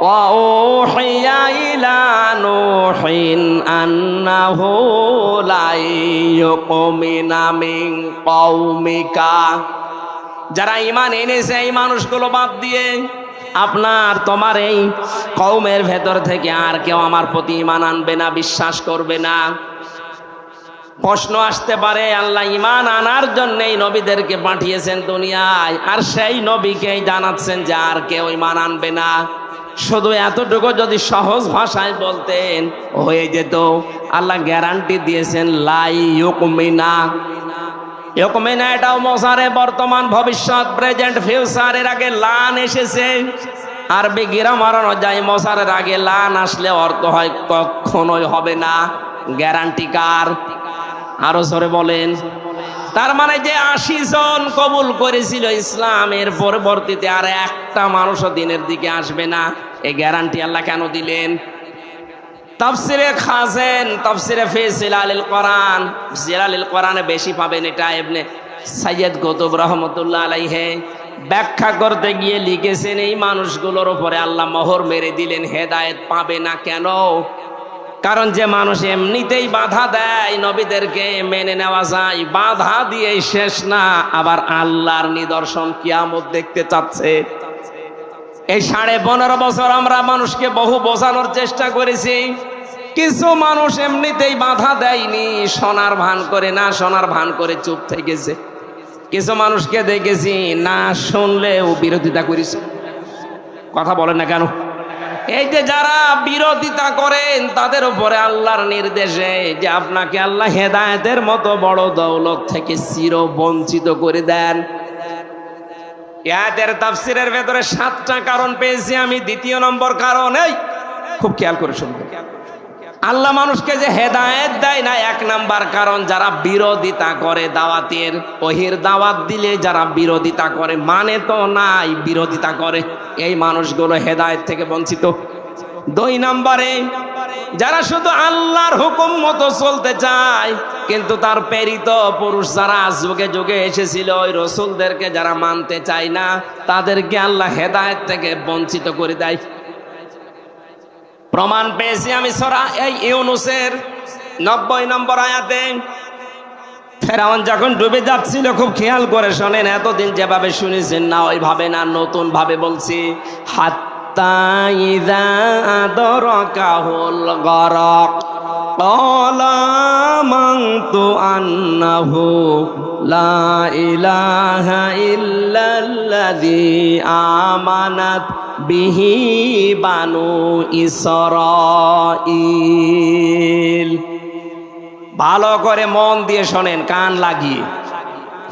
ওয়াউহিয়া ইলা নূহিন আন্নাহু লা ইউমিনা মিন কওমিকা। যারা ঈমান এনেছে এই মানুষগুলো বাদ দিয়ে তোমার এই কওমের ভেতর থেকে আর কেউ আমার প্রতি ঈমান আনবে না, বিশ্বাস করবে না। প্রশ্ন আসতে পারে, আল্লাহ ঈমান আনার জন্যই নবীদেরকে পাঠিয়েছেন দুনিয়ায়, আর সেই নবীকেই জানাচ্ছেন যে আর কেউ ঈমান আনবে না। শুধু এতটুকু যদি সহজ ভাষায় বলতেন হয়ে যেত। আল্লাহ গ্যারান্টি দিয়েছেন লা ইউমিনা। ইউমিনা এটাও মোসারে, বর্তমান ভবিষ্যৎ, প্রেজেন্ট ফিউচার। এর আগে লান এসেছে, আরবি গ্রামার অনুযায়ী মোসারের আগে লান আসলে অর্থ হয় কখনোই হবে না। গ্যারান্টি কার? আরো জোরে বলেন। তার মানে যে 80 জন কবুল করেছিল ইসলামের, পরবর্তীতে আর একটা মানুষও দিনের দিকে আসবে না, এই গ্যারান্টি আল্লাহ কেন দিলেন? তাফসিরে খাজেন, তাফসিরে ফি জিলালিল কোরআন, জিলালিল কোরআনে বেশি পাবেন এটা। ইবনে সাইয়্যিদ কুতুব রাহমাতুল্লাহ আলাইহি ব্যাখ্যা করতে গিয়ে লিখেছেন, এই মানুষগুলোর উপরে আল্লাহ মোহর মেরে দিলেন, হেদায়েত পাবে না। কেন? কারণ যে মানুষ এমনিতেই বাধা দেয় নবীদেরকে মেনে নেওয়া যায়, বাধা দিয়েই শেষ না, আবার আল্লাহর নিদর্শন কিয়ামত দেখতে চাচ্ছে। এই 15.5 বছর আমরা মানুষকে বহু বোঝানোর চেষ্টা করেছি। কিছু মানুষ এমনিতেই বাধা দেয়নি, শোনার ভান করে, না শোনার ভান করে চুপ থেকেছে। কিছু মানুষকে দেখেছি না শুনলেও বিরোধিতা করেছে। কথা বলেন না কেন? এই যে যারা বিরোধিতা করেন তাদের উপরে আল্লাহর নির্দেশে যে আপনাকে আল্লাহ হেদায়েতের মতো বড় দৌলত থেকে চির বঞ্চিত করে দেন। আয়াতের তাফসীরের ভেতরে 7টা কারণ পেয়েছি আমি। দ্বিতীয় নম্বর কারণ, এই খুব খেয়াল করে শুনবেন, আল্লাহ মানুষকে যে হেদায়েত দেয় না, 1 নাম্বার কারণ যারা বিরোধিতা করে দাওয়াতের, ওহির দাওয়াত দিলে যারা বিরোধিতা করে, মানে তো নাই, বিরোধিতা করে, এই মানুষগুলো হেদায়েত থেকে বঞ্চিত। 2 নম্বরে যারা শুধু আল্লাহর হুকুম মতো চলতে চায়, কিন্তু তার প্রেরিত পুরুষ যারা যুগে যুগে এসেছিল ওই রাসূলদেরকে যারা মানতে চায় না, তাদেরকে আল্লাহ হেদায়েত থেকে বঞ্চিত করে দেয়। প্রমাণ পেয়েছি আমি সূরা ইউনূসের 90 নম্বর আয়াতে। ফেরাউন যখন ডুবে যাচ্ছিল, খুব খেয়াল করে শোনেন, এতদিন যেভাবে শুনেছেন না ওইভাবে না, নতুন ভাবে বলছি। হাত্তা ইযা আদরাকাহুল গরক ক্বালা আমানতু আন্নাহু লা ইলাহা ইল্লাল্লাযী আমানাত বিহি বানু ইসরাঈল। ভালো করে মন দিয়ে শোনেন, কান লাগিয়ে।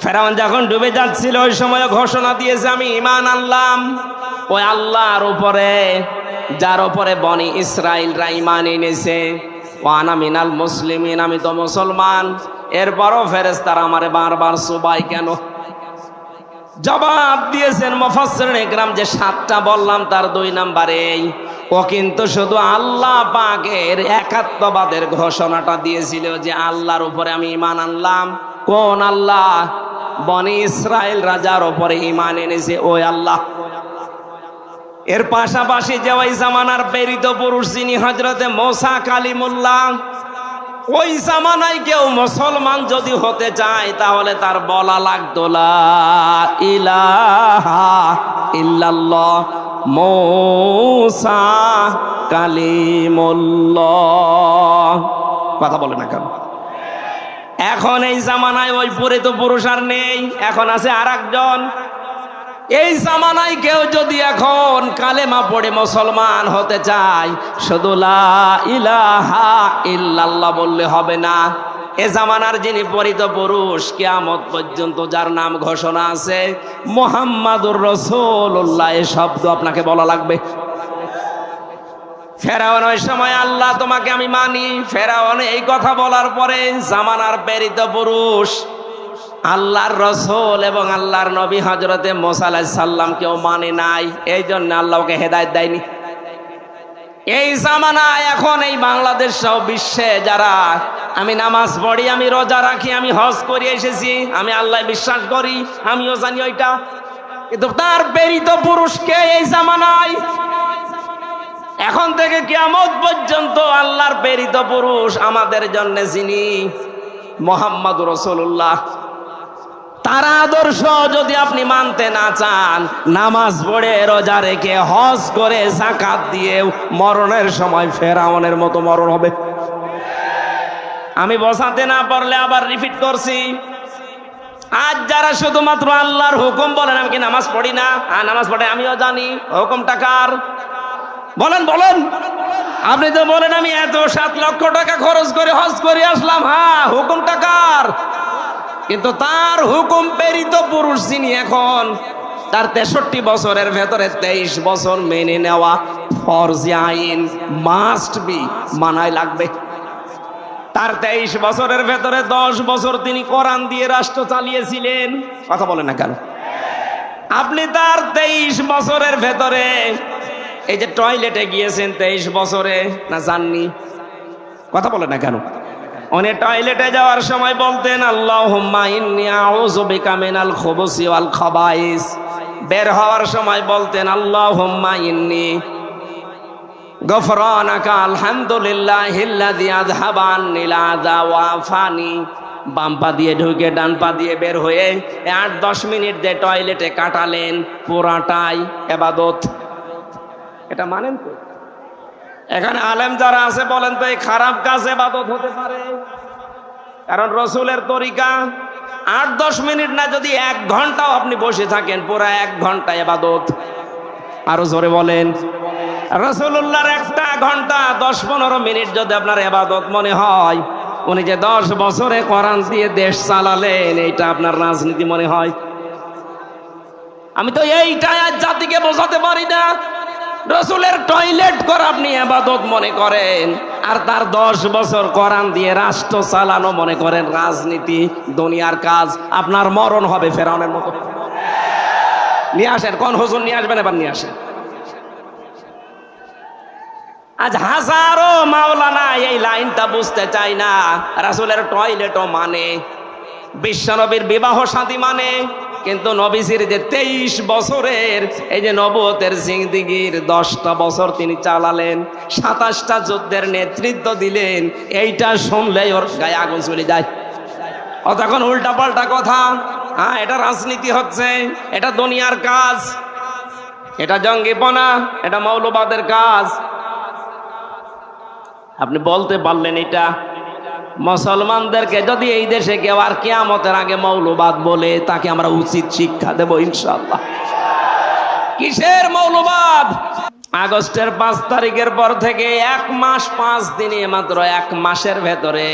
ফেরাউন যখন ডুবে যাচ্ছিল ওই সময় ঘোষণা দিয়েছে, আমি ঈমান আনলাম ওই আল্লাহর উপরে যার উপরে বনি ইসরাইলরা ঈমান এনেছে। ওয়ানা মিনাল মুসলিমিন, আমি তো মুসলমান। এরপরও ফেরেশতারা আমারে বারবার সুবাই কেন? জবাব দিয়েছেন মুফাসসিরিন ইকরাম যে 7টা বললাম তার 2 নাম্বারে ও কিন্তু শুধু আল্লাহ পাকের একাত্মবাদের ঘোষণাটা দিয়েছিল যে আল্লাহর উপরে আমি ঈমান আনলাম। কোন আল্লাহ? বনি ইসরাইল রাজার উপরে ঈমান এনেছে ওই আল্লাহ। এর পাশাপাশি যে ওই জামানার প্রেরিত পুরুষ যিনি হযরতে মুসা কালিমুল্লাহ, ওই জামানায় কেউ মুসলমান যদি হতে চায় তাহলে তার বলা লাগতো লা ইলাহা ইল্লাল্লাহ মুসা কালিমুল্লাহ। কথা বলে না কেন? এখন এই জামানায় ওই প্রেরিত পুরুষ আর নেই, এখন আছে আরেকজন। এই জামানায় কেউ যদি এখন কালেমা পড়ে মুসলমান হতে চায়, শুধু লা ইলাহা ইল্লাল্লাহ বললে হবে না। এ জামানার যিনি পরিত পুরুষ, কিয়ামত পর্যন্ত যার নাম ঘোষণা আছে মুহাম্মাদুর রাসূলুল্লাহ, এই শব্দ আপনাকে বলা লাগবে। ফেরাউন ওই সময় আল্লাহ তোমাকে আমি মানি, ফেরাউন এই কথা বলার পরে জামানার প্রেরিত পুরুষ আল্লাহর রসুল এবং আল্লাহর নবী হযরতে মুসা আলাইহিস সালাম কেউ মানে নাই, এই জন্য আল্লাহকে হেদায়েত দেয়নি। এই জামানায় এখন এই বাংলাদেশ সহ বিশ্বে যারা আমি নামাজ পড়ি, আমি রোজা রাখি, আমি হজ করে এসেছি, আমি আল্লাহ বিশ্বাস করি, আমিও জানি ওইটা, কিন্তু তার প্রেরিত পুরুষকে এই জামানায় এখন থেকে কিয়ামত পর্যন্ত আল্লাহর প্রেরিত পুরুষ আমাদের জন্য যিনি মুহাম্মদুর রাসূলুল্লাহ, তার আদর্শ যদি আপনি মানতে না চান, নামাজ পড়ে রোজা রেখে হজ করে যাকাত দিয়ে মরণের সময় ফেরাউনের মতো মরণ হবে। আমি বোঝাতে না পারলে আবার রিপিট করছি, আজ যারা শুধুমাত্র আল্লাহর হুকুম বলেন, আমি কি নামাজ পড়ি না? হ্যাঁ নামাজ পড়ে, আমিও জানি। হুকুমটা কার? বলেন বলেন। আপনি তো বলেন আমি এত 7 লক্ষ টাকা খরচ করে হজ করে আসলাম, হ্যাঁ হুকুমটা কার? কিন্তু তার হুকুম প্রেরিত পুরুষ যিনি এখন, তার 63 বছরের ভেতরে 23 বছর মেনে নেওয়া ফরজে আইন, মাস্ট বি, মানায় লাগবে। তার 23 বছরের ভেতরে 10 বছর তিনি কোরআন দিয়ে রাষ্ট্র চালিয়েছিলেন। কথা বলেন না কেন? আপনি তার 23 বছরের ভেতরে এই যে টয়লেটে গিয়েছেন 23 বছরে, না যাননি? কথা বলেন না কেন? উনি টয়লেটে যাওয়ার সময় বলতেন আল্লাহুম্মা ইন্নী আউযু বিকা মিনাল খুবুসি ওয়াল খাবাইস। বের হওয়ার সময় বলতেন আল্লাহুম্মা ইন্নী গফরানাকা আলহামদুলিল্লাহিল্লাযী আযহাবা আন্নিল আযা ওয়া আফানি। বাম পা দিয়ে ঢুকে ডান পা দিয়ে বের হয়ে 8-10 মিনিট যে টয়লেটে কাটালেন, পুরাটাই ইবাদত। এটা মানেন তো? এখানে আলেম যারা আছে বলেন তো এই খারাপ কাজ ইবাদত হতে পারে? কারণ রসুলের তরিকা 8-10 মিনিট না, যদি 1 ঘন্টাও আপনি বসে থাকেন, পুরো 1 ঘন্টা ইবাদত। আরো জোরে বলেন। রাসূলুল্লাহর 1 ঘন্টা 10-15 মিনিট যদি আপনার ইবাদত মনে হয়, উনি যে 10 বছরে কোরআন দিয়ে দেশ চালালেন এইটা আপনার রাজনীতি মনে হয়? আমি তো এইটাই আজ জাতিকে বোঝাতে পারি না। রসুলের টয়লেট করা আপনি ইবাদত মনে করেন, আর তার 10 বছর কোরআন দিয়ে রাষ্ট্র চালানো মনে করেন রাজনীতি, দুনিয়ার কাজ। আপনার মরণ হবে ফেরাউনের মতো। নিয়ে আসেন, কোন হুজুর নিয়ে আসবেন? এবার নিয়ে আসেন। আজ হাজারো মাওলানা এই লাইনটা বুঝতে চাই না। রাসূলের টয়লেটও মানে, বিশ্বনবীর বিবাহ শাদী মানে, কিন্তু নবীজির যে 23 বছরের এই যে নবুয়তের জিন্দেগির 10টা বছর তিনি চালালেন, 27টা যুদ্ধের নেতৃত্ব দিলেন, এইটা শুনলেই ওর গায়ে আগুন চলে যায়। অত এখন উল্টা পাল্টা কথা। হ্যাঁ, এটা রাজনীতি হচ্ছে, এটা দুনিয়ার কাজ, এটা জঙ্গিপনা, এটা মৌলবাদের কাজ। আপনি বলতে পারলেন এটা? মুসলমানদেরকে যদি এই দেশে কেউ আর কিয়ামতের আগে মৌলবাদ বলে, তাকে আমরা উচিত শিক্ষা দেব ইনশাআল্লাহ। কিসের মৌলবাদ? আগস্টের 5 তারিখের পর থেকে 1 মাস 5 দিনে, মাত্র 1 মাসের ভেতরে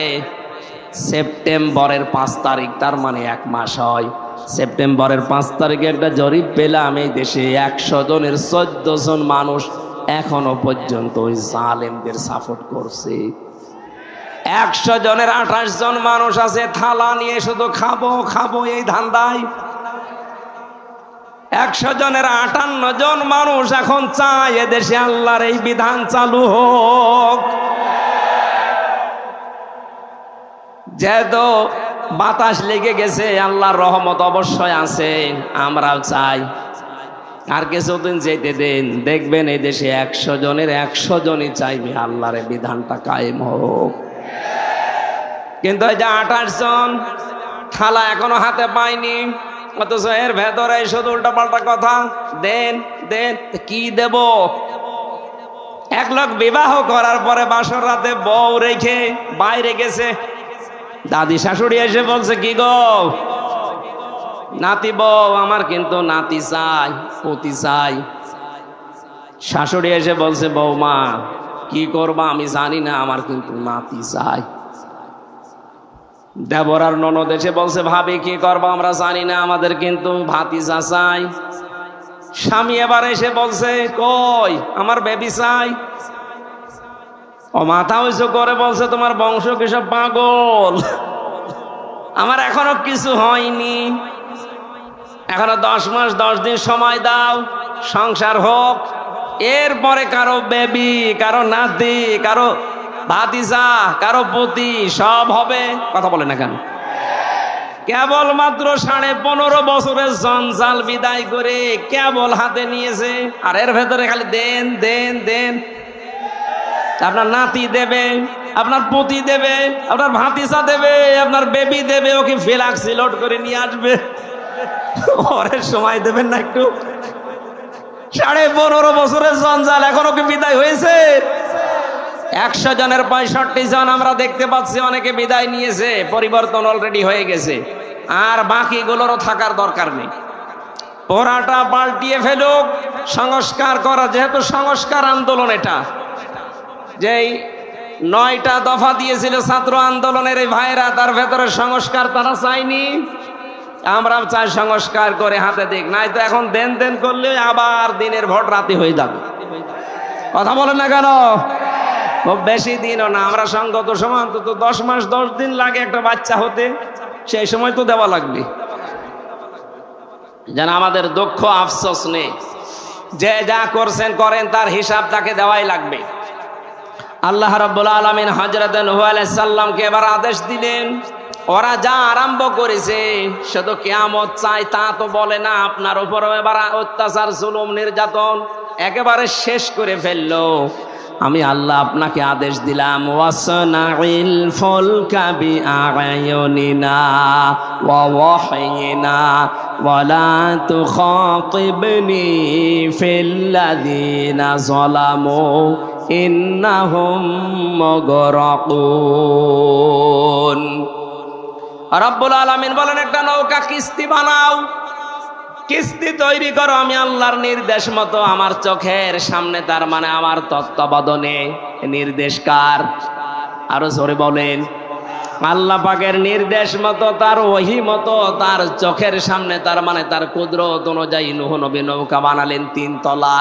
সেপ্টেম্বরের 5 তারিখ, তার মানে 1 মাস হয়। সেপ্টেম্বরের 5 তারিখে একটা জরিপ পেলাম, এই দেশে 100 জনের 14 জন মানুষ এখনো পর্যন্ত ওই জালেমদের সাপোর্ট করছে। 100 জনের 28 জন মানুষ আছে থালা নিয়ে শুধু খাবো খাবো এই ধান্দায়। 100 জনের 58 জন মানুষ এখন চায় এদেশে আল্লাহর এই বিধান চালু হোক। যেহেতু বাতাস লেগে গেছে, আল্লাহর রহমত অবশ্যই আছে, আমরাও চাই আর কিছুদিন যেতে দেন, দেখবেন এই দেশে 100 জনের 100 জনই চাইবে আল্লাহর এই বিধানটা কায়েম হোক। কিন্তু এই যে 28 জন থালা এখনো হাতে পায়নি, অথচ এর ভেতরে শুধু উল্টা পাল্টা কথা। দেন দেন, কি দেব? এক লোক বিবাহ করার পরে বাসর রাতে বউ রেখে বাইরে গেছে, দাদি শাশুড়ি এসে বলছে, কি গো নাতি বউ, আমার কিন্তু নাতি চাই, পতি চাই। শাশুড়ি এসে বলছে, বৌমা কি করবা আমি জানি না, আমার কিন্তু নাতি চাই। দেবর আর ননদ এসে বলছে, ভাবি কি করবা আমরা জানি না, আমাদের কিন্তু ভাতিজা চাই। স্বামী এবার এসে বলছে, কই আমার বেবি চাই। ও মাথা উঁচু করে বলছে, তোমার বংশ কিসব পাগল, আমার এখনো কিছু হয়নি, এখনো 10 মাস 10 দিন সময় দাও, সংসার হোক, এরপরে কারো বেবি, কারো নাতি, কারো ভাতিজা, কারো পতি সব হবে। কথা বলে না কেন? কেবল মাত্র 15.5 বছরের জঞ্জাল বিদায় করে কেবল হাতে নিয়েছে, আর এর ভেতরে খালি দেন দেন দেন। আপনার নাতি দেবে, আপনার পতি দেবে, আপনার ভাতিজা দেবে, আপনার বেবি দেবে, ওকে ফ্লাক্সি লোড করে নিয়ে আসবে। ওরে সময় দেবেন না একটু? 15.5 বছরের জঞ্জাল, এখন ওকে বিদায় হয়েছে। 100 জনের 65 জন আমরা দেখতে পাচ্ছি অনেকে বিদায় নিয়েছে, পরিবর্তন অলরেডি হয়ে গেছে, আর বাকিগুলোরও থাকার দরকার নেই। পোড়াটা পাল্টিয়ে ফেলুক, সংস্কার করা, যেহেতু সংস্কার আন্দোলন, এটা যেই 9টা দফা দিয়েছিল ছাত্র আন্দোলনের এই ভাইরা, তার ভেতরে সংস্কার তারা চায়নি, আমরা চাই সংস্কার করে হাতে দিক, নাই তো এখন দেন দেন করলে আবার দিনের ভোট রাতে হয়ে যাবে। কথা বলেন না কেন? খুব বেশি দিনও না, আমরা সঙ্গত সময় অন্তত 10 মাস 10 দিন লাগে একটা বাচ্চা হতে, সেই সময় তো দেওয়া লাগবে। যেন আমাদের দুঃখ আফসোস নেই, যে যা করছেন করেন, তার হিসাব তাকে দেওয়াই লাগবে। আল্লাহ রাব্বুল আলামিন হযরত নূহ আলাইহিস সালামকে এবার আদেশ দিলেন, ওরা যা আরম্ভ করেছে শুধু কিয়ামত চাই তা তো বলে না, আপনার উপরও এবার অত্যাচার, জুলুম, নির্যাতন একেবারে শেষ করে ফেললো। আমি আল্লাহ আপনাকে আদেশ দিলাম, ওয়াসনাইল ফুলকা বিআয়ুনিনা ওয়া ওয়াহয়িনা ওয়ালা তুখাতিবনি ফিল্লাযিনা যালামু ইন্নাহুম মুগরাকুন। রব্বুল আলামিন বলেন, একটা নৌকা কিস্তি বানাও, কিস্তি তৈরি করো, আমি আল্লাহর নির্দেশ মতো, আমার চোখের সামনে, তার মানে আমার তত্ত্বাবধানে। নির্দেশ কার? আরো জোরে বলেন। আল্লাহ পাকের নির্দেশ মতো, তার ওহী মতো, তার চোখের সামনে, তার মানে তার কুদরত অনুযায়ী নূহ নবী নৌকা বানালেন 3 তলা।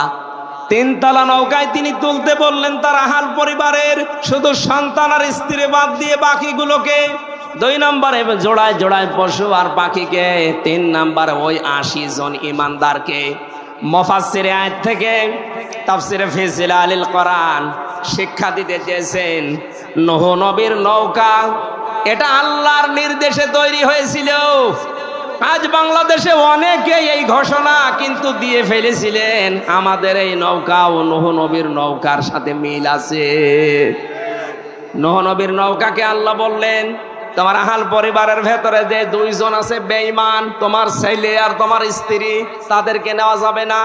3 তলা নৌকায় তিনি তুলতে বললেন তার আহাল পরিবারের শুধু সন্তান আর স্ত্রী বাদ দিয়ে বাকিগুলোকে। 2 নম্বরে জোড়ায় জোড়ায় পশু আর পাখিকে। 3 নম্বরে ওই 80 জন ইমানদারকে। মুফাসসিরে আয়াত থেকে তাফসিরে ফি জিলালিল কোরআন শিক্ষা দিতে চেয়েছেন, নূহ নবীর নৌকা এটা আল্লাহর নির্দেশে তৈরি হয়েছিল। আজ বাংলাদেশে অনেকে এই ঘোষণা কিন্তু দিয়ে ফেলেছিলেন, আমাদের এই নৌকা ও নূহ নবীর নৌকার সাথে মিল আছে। নূহ নবীর নৌকাকে আল্লাহ বললেন, তোমার আহাল পরিবারের ভেতরে যে দুইজন আছে বেঈমান, তোমার ছেলে আর তোমার স্ত্রী, তাদেরকে নেওয়া যাবে না।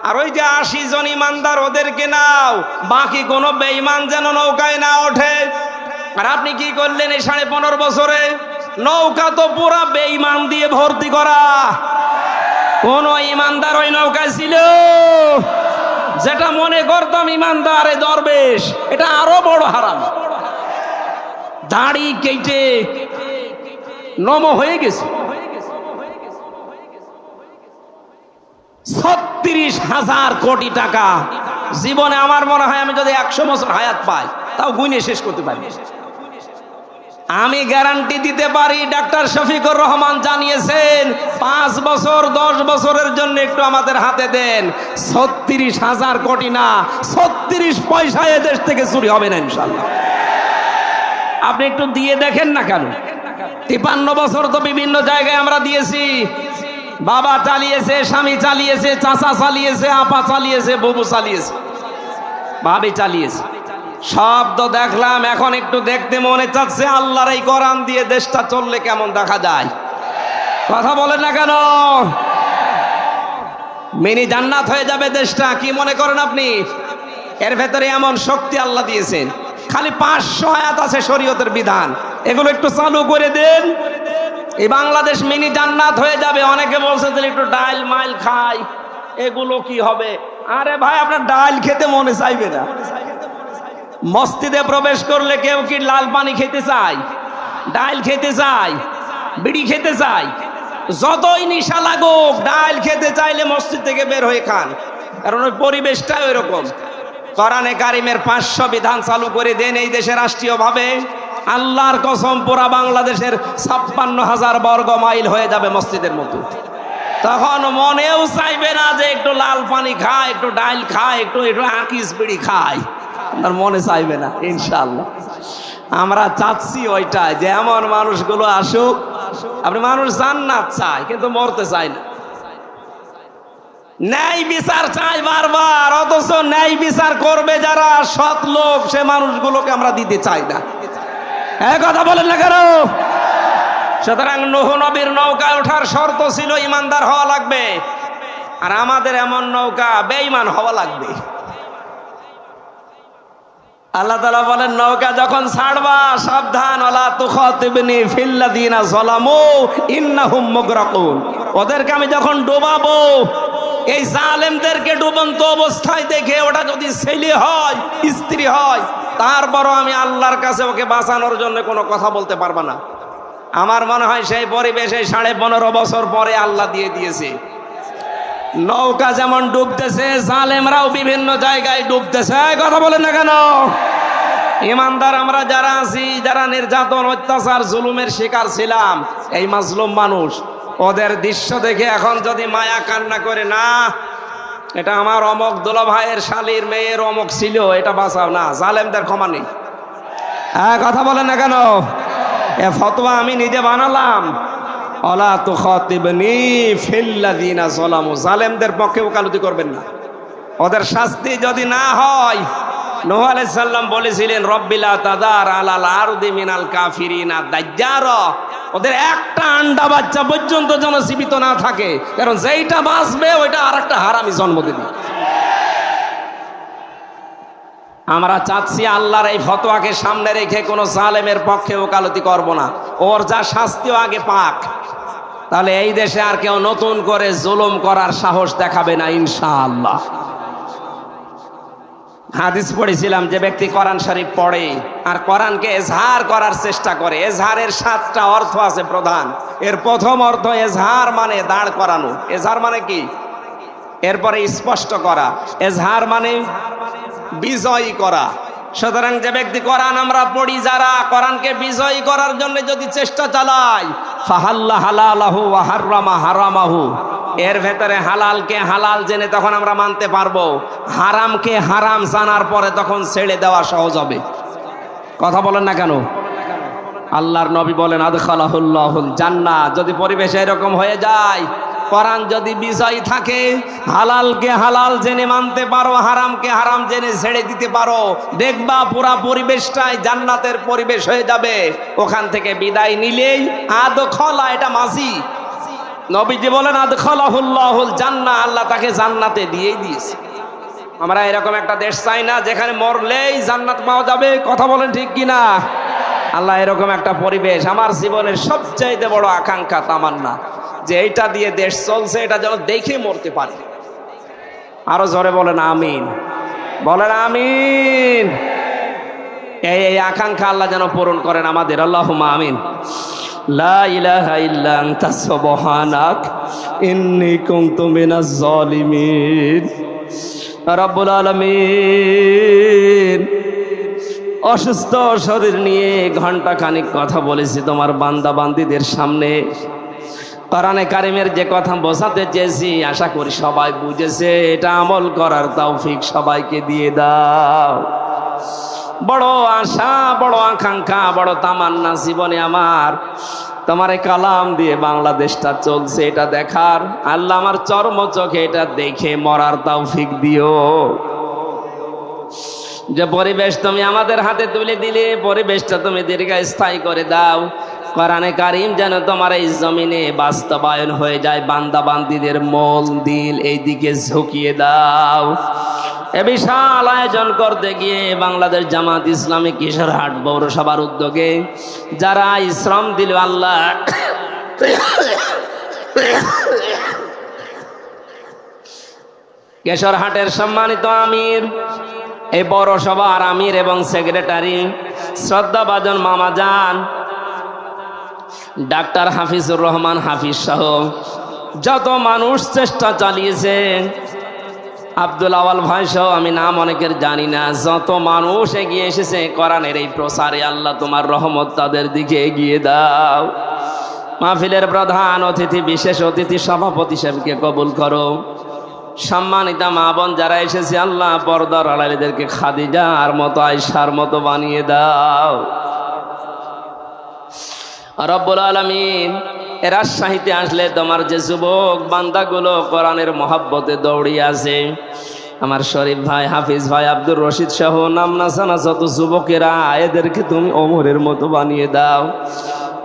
আর ওই যে 80 জন ইমানদার, ওদেরকে নাও, বাকি কোনো বেঈমান যেন নৌকায় না ওঠে। আর আপনি কি করলেন এই 15.5 বছরে? নৌকা তো পুরা বেঈমান দিয়ে ভর্তি করা। কোন ইমানদার ওই নৌকায় ছিল? যেটা মনে করতাম ইমানদার এই দরবেশ, এটা আরো বড় হারাম। দাড়ি কেটে নম হয়ে গেছে। 36,000 কোটি টাকা। জীবনে আমার মনে হয় আমি যদি 100 বছর হায়াত পাই, তাও গুনে শেষ করতে পারি। আমি গ্যারান্টি দিতে পারি, ডাক্তার শফিকুর রহমান জানিয়েছেন 5 বছর 10 বছরের জন্য একটু আমাদের হাতে দেন, 36,000 কোটি না, 36 পয়সা এ দেশ থেকে চুরি হবে না ইনশাআল্লাহ। আপনি একটু দিয়ে দেখেন না কেন? 53 বছর তো বিভিন্ন জায়গায় আমরা দিয়েছি। বাবা চালিয়েছে, স্বামী চালিয়েছে, চাচা চালিয়েছে, আপা চালিয়েছে, বুবু চালিয়েছে, ভাবি চালিয়েছে, সব তো দেখলাম। এখন একটু দেখতে মনে চাচ্ছে আল্লাহর এই কোরআন দিয়ে দেশটা চললে কেমন দেখা যায়। কথা বলেন না কেন? মিনি জান্নাত হয়ে যাবে দেশটা। কি মনে করেন আপনি? এর ভেতরে এমন শক্তি আল্লাহ দিয়েছেন। খালি 500 আয়াত আছে শরীয়তের বিধান, এগুলো একটু চালু করে দেন, এই বাংলাদেশ মিনি জান্নাত হয়ে যাবে। অনেকে বলছে যে একটু ডাল মাইল খাই, এগুলো কি হবে? আরে ভাই, আপনার ডাল খেতে মনে চাইবে না। মসজিদে প্রবেশ করলে কেউ কি লাল পানি খেতে চায়, ডাল খেতে চায়, বিড়ি খেতে চায়? যতই নিশা লাগুক, ডাল খেতে চাইলে মসজিদ থেকে বের হয়ে খান, কারণ ওই পরিবেশটাই ওই রকম। কোরআনে কারিমের 500 বিধান চালু করে দেন এই দেশে রাষ্ট্রীয় ভাবে। আল্লাহর কসম, পুরা বাংলাদেশের 56,000 বর্গ মাইল হয়ে যাবে মসজিদের মতো। তখন মনেও চাইবে না যে একটু লাল পানি খায়, একটু ডাল খায়, একটু আকিস বিড়ি খায়, আর মনে চাইবে না ইনশাআল্লাহ। আমরা চাচ্ছি ওইটাই, যে এমন মানুষগুলো আসুক। আপনি মানুষ জান্নাত চায় কিন্তু মরতে চায় না, ন্যায় বিচার চাই বারবার, অথচ ন্যায় বিচার করবে যারা সৎ লোক, সে মানুষগুলোকে আমরা দিতে চাই না। এই কথা বলেন না কেন? সুতরাং নূহ নবীর নৌকায় ওঠার শর্ত ছিল ইমানদার হওয়া লাগবে, আর আমাদের এমন নৌকা বেঈমান হওয়া লাগবে। আল্লাহ তাআলা বলেন, নৌকা যখন ছাড়বা সাবধান, ওয়ালা তুখাতিবনি ফিল্লাযিনা যালামু ইন্নাহুম মুগরাকুন। ওদেরকে আমি যখন ডুবাবো, এই জালেমদেরকে ডুবন্ত অবস্থায় দেখে, ওটা যদি ছেলে হয়, স্ত্রী হয়, তারপরও আমি আল্লাহর কাছে ওকে বাঁচানোর জন্য কোনো কথা বলতে পারবা না। আমার মনে হয় সেই পরিবেশে 15.5 বছর পরে আল্লাহ দিয়ে দিয়েছে। নৌকা যেমন ডুবতেছে, জালেমরাও বিভিন্ন জায়গায় ডুবতেছে। কথা বলেন না কেন? ইমানদার আমরা যারা আছি, যারা নির্যাতন, অত্যাচার, জুলুমের শিকার ছিলাম, এই মাজলুম মানুষ, ওদের দৃশ্য দেখে এখন যদি মায়া কান্না করে, না এটা আমার অমক দুলা ভাইয়ের শালীর মেয়ের অমক ছিল, এটা বাঁচাও না, জালেমদের ক্ষমা নেই। কথা বলেন না কেন? এ ফতোয়া আমি নিজে বানালাম। ওয়ালা তুখাতিবনি ফিল্লাযিনা যালামু, জালেমদের পক্ষে ওকালতি করবেন না। ওদের শাস্তি যদি না হয়, নূহ আলাইহিস সালাম বলেছিলেন, রব্বিলা তাযার আলাল আরদি মিনাল কাফিরিনা দাজ্জারা। ওদের একটা আন্ডা বাচ্চা পর্যন্ত যেন জীবিত না থাকে, কারণ যেইটা বাঁচবে ওইটা আরেকটা হারামি জন্ম দেবে। আমরা চাচ্ছি আল্লাহর এই ফতোয়াকে সামনে রেখে কোনো জালেমের পক্ষে ওকালতি করব না। ওর যা শাস্তিও আগে পাক, তাহলে এই দেশে আর কেউ নতুন করে জুলুম করার সাহস দেখাবে না ইনশাআল্লাহ। হাদিস পড়েছিলাম, যে ব্যক্তি কোরআন শরীফ পড়ে আর কোরআনকে এজহার করার চেষ্টা করে, এজহারের 7টা অর্থ আছে প্রধান। এর প্রথম অর্থ, এজহার মানে দাঁড় করানো। এজহার মানে কি? এরপরে স্পষ্ট করা। এজহার মানে বিজয়ী করা। সুতরাং যে ব্যক্তি কোরআন আমরা পড়ি, যারা কোরআনকে বিজয়ী করার জন্য যদি চেষ্টা চালায়, ফাহাল্লা হালালাহু ওয়া হাররামা হারামাহু, এর ভেতরে হালালকে হালাল জেনে তখন আমরা মানতে পারবো, হারামকে হারাম জানার পরে তখন ছেড়ে দেওয়া সহজ হবে। কথা বলেন না কেন? আল্লাহর নবী বলেন, আদখালাহুল্লাহুল জান্নাহ। যদি পরিবেশ এরকম হয়ে যায়, কোরআন যদি বিজয়ী থাকে, হালালকে হালাল জেনে মানতে পারো, হারামকে হারাম জেনে ছেড়ে দিতে পারো, দেখবা পুরা পরিবেশটাই জান্নাতের পরিবেশ হয়ে যাবে। ওখান থেকে বিদায় নিলেই আদখলা, এটা মাঝি, নবীজি বলেন আদখলাহুল্লাহুল জান্নাহ, আল্লাহ তাকে জান্নাতে দিয়েই দিয়েছে। আমরা এরকম একটা দেশ চাই না যেখানে মরলেই জান্নাত পাওয়া যাবে, কথা বলেন ঠিক কিনা? আল্লাহ এরকম একটা পরিবেশ, আমার জীবনের সবচাইতে বড় আকাঙ্ক্ষা, তামান্না, যে এইটা দিয়ে দেশ চলছে এটা যেন দেখে মরতে পারে। আরো জোরে বলেন আমিন, বলেন আমিন। এই আকাঙ্ক্ষা আল্লাহ যেন পূরণ করেন আমাদের, আল্লাহুম্মা আমিন। লা ইলাহা ইল্লা আনতা সুবহানাক ইন্নী কুনতু মিনাজ জালিমিন। রব্বুল আলামিন, অসুস্থ শরীর নিয়ে ঘন্টা খানিক কথা বলেছি তোমার বান্দা বান্দীদের সামনে। কোরআনে কারিমের যে কথা বোঝাতে চেয়েছি আশা করি সবাই বুঝেছে, এটা আমল করার তৌফিক সবাইকে দিয়ে দাও। বড় আশা, বড় আকাঙ্ক্ষা, বড় তামান্না জীবনে আমার, তোমার এই কালাম দিয়ে বাংলাদেশটা চলছে এটা দেখার। আল্লাহ আমার চর্ম চোখে এটা দেখে মরার তৌফিক দিও। যে পরিবেশ তুমি আমাদের হাতে তুলে দিলে, পরিবেশটা তুমি দীর্ঘস্থায়ী করে দাও। কোরআনে কারিম যেন তোমার এই জমিনে বাস্তবায়ন হয়ে যায়, বান্দা বান্দীদের মন দিল এই দিকে ঝুঁকিয়ে দাও। এ বিশাল আয়োজন করতে গিয়ে বাংলাদেশ জামাত ইসলামী কিশোরহাট পৌরসভার উদ্যোগে যারা শ্রম দিল, আল্লাহ কিশোরহাটের সম্মানিত আমির, এই পৌরসভার আমির এবং সেক্রেটারি শ্রদ্ধাভাজন মামাজান ডাক্তার হাফিজুর রহমান হাফিজ সহ যত মানুষ চেষ্টা চালিয়েছেন, আব্দুল আওয়াল ভাই সহ আমি নাম অনেকের জানি না, যত মানুষ এগিয়ে এসেছে কোরআনের এই প্রসারে, আল্লাহ তোমার রহমত তাদের দিকে এগিয়ে দাও। মাহফিলের প্রধান অতিথি, বিশেষ অতিথি সভাপতি সাহেবকে কবুল করো। সম্মানিতা মা বোন যারা এসেছে, আল্লাহ পর্দার আড়ালেদেরকে খাদিজার মতো, আয়েশার মতো বানিয়ে দাও। রব্বুল আলামিন, রাজশাহীতে আসলে তোমার যে যুবক বান্দাগুলো কোরআনের মহাব্বতে দৌড়িয়ে আছে, আমার শরীফ ভাই, হাফিজ ভাই, আব্দুর রশিদ সহ নাম না জানা যত যুবকেরা, এদেরকে তুমি ওমরের মতো বানিয়ে দাও।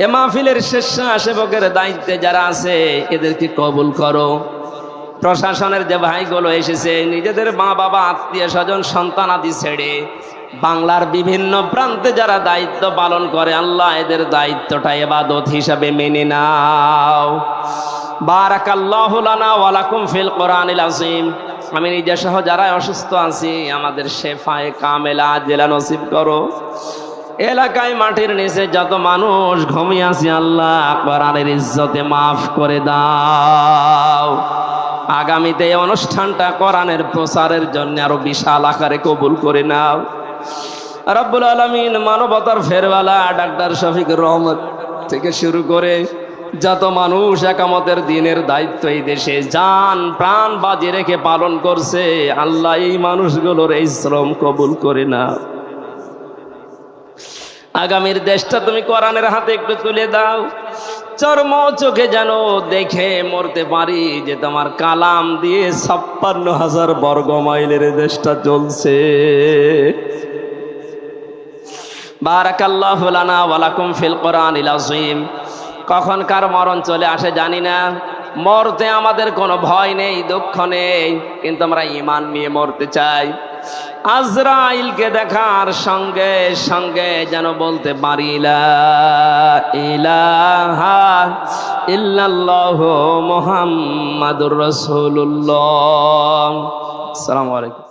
এ মাহফিলের স্বেচ্ছাসেবকের দায়িত্বে যারা আছে এদেরকে কবুল করো। প্রশাসনের যে ভাইগুলো এসেছে, নিজেদের মা বাবা, আত্মীয় স্বজন, সন্তান আদি ছেড়ে বাংলার বিভিন্ন প্রান্তে যারা দায়িত্ব পালন করে, আল্লাহ এদের দায়িত্বটা ইবাদত হিসাবে মেনে নাও। বারাকাল্লাহু লানা ওয়া লাকুম ফিল কোরআনিল আযীম। আমি নিজে সহ যারা অসুস্থ আছি, আমাদের শেফায়ে কামেলা আজেলা নসিব করো। এলাকায় মাটির নিচে যত মানুষ ঘুমিয়ে আছে, আল্লাহ কোরআনের ইজ্জতে মাফ করে দাও। আগামীতে এই অনুষ্ঠানটা কোরআনের প্রচারের জন্য আরো বিশাল আকারে কবুল করে নাও। রব্বুল আলামিন, মানবতার ফেরওয়ালা ডাক্তার শফিকুর রহমত থেকে শুরু করে যত মানুষ একামতের দিনের দায়িত্ব এই দেশে জান প্রাণ বাজি রেখে পালন করছে, আল্লাহ এই মানুষগুলোর এই শ্রম কবুল করে নাও। আগামীর দেশটা তুমি কোরআনের হাতে একটু তুলে দাও। চর্ম চোখে যেন দেখে মরতে পারি যে তোমার কালাম দিয়ে 56,000 বর্গ মাইলের দেশটা চলছে। বারাকাল্লাহু লানা ওয়া লাকুম ফিল কোরআনিল আযীম। কখন কার মরণ চলে আসে জানি না, মরতে আমাদের কোনো ভয় নেই, দুঃখ নেই, কিন্তু আমরা ঈমান নিয়ে মরতে চাই। আজরাইলকে দেখার সঙ্গে সঙ্গে যেন বলতে পারি লা ইলাহা ইল্লাল্লাহু মুহাম্মাদুর রাসূলুল্লাহ। আসসালামু আলাইকুম।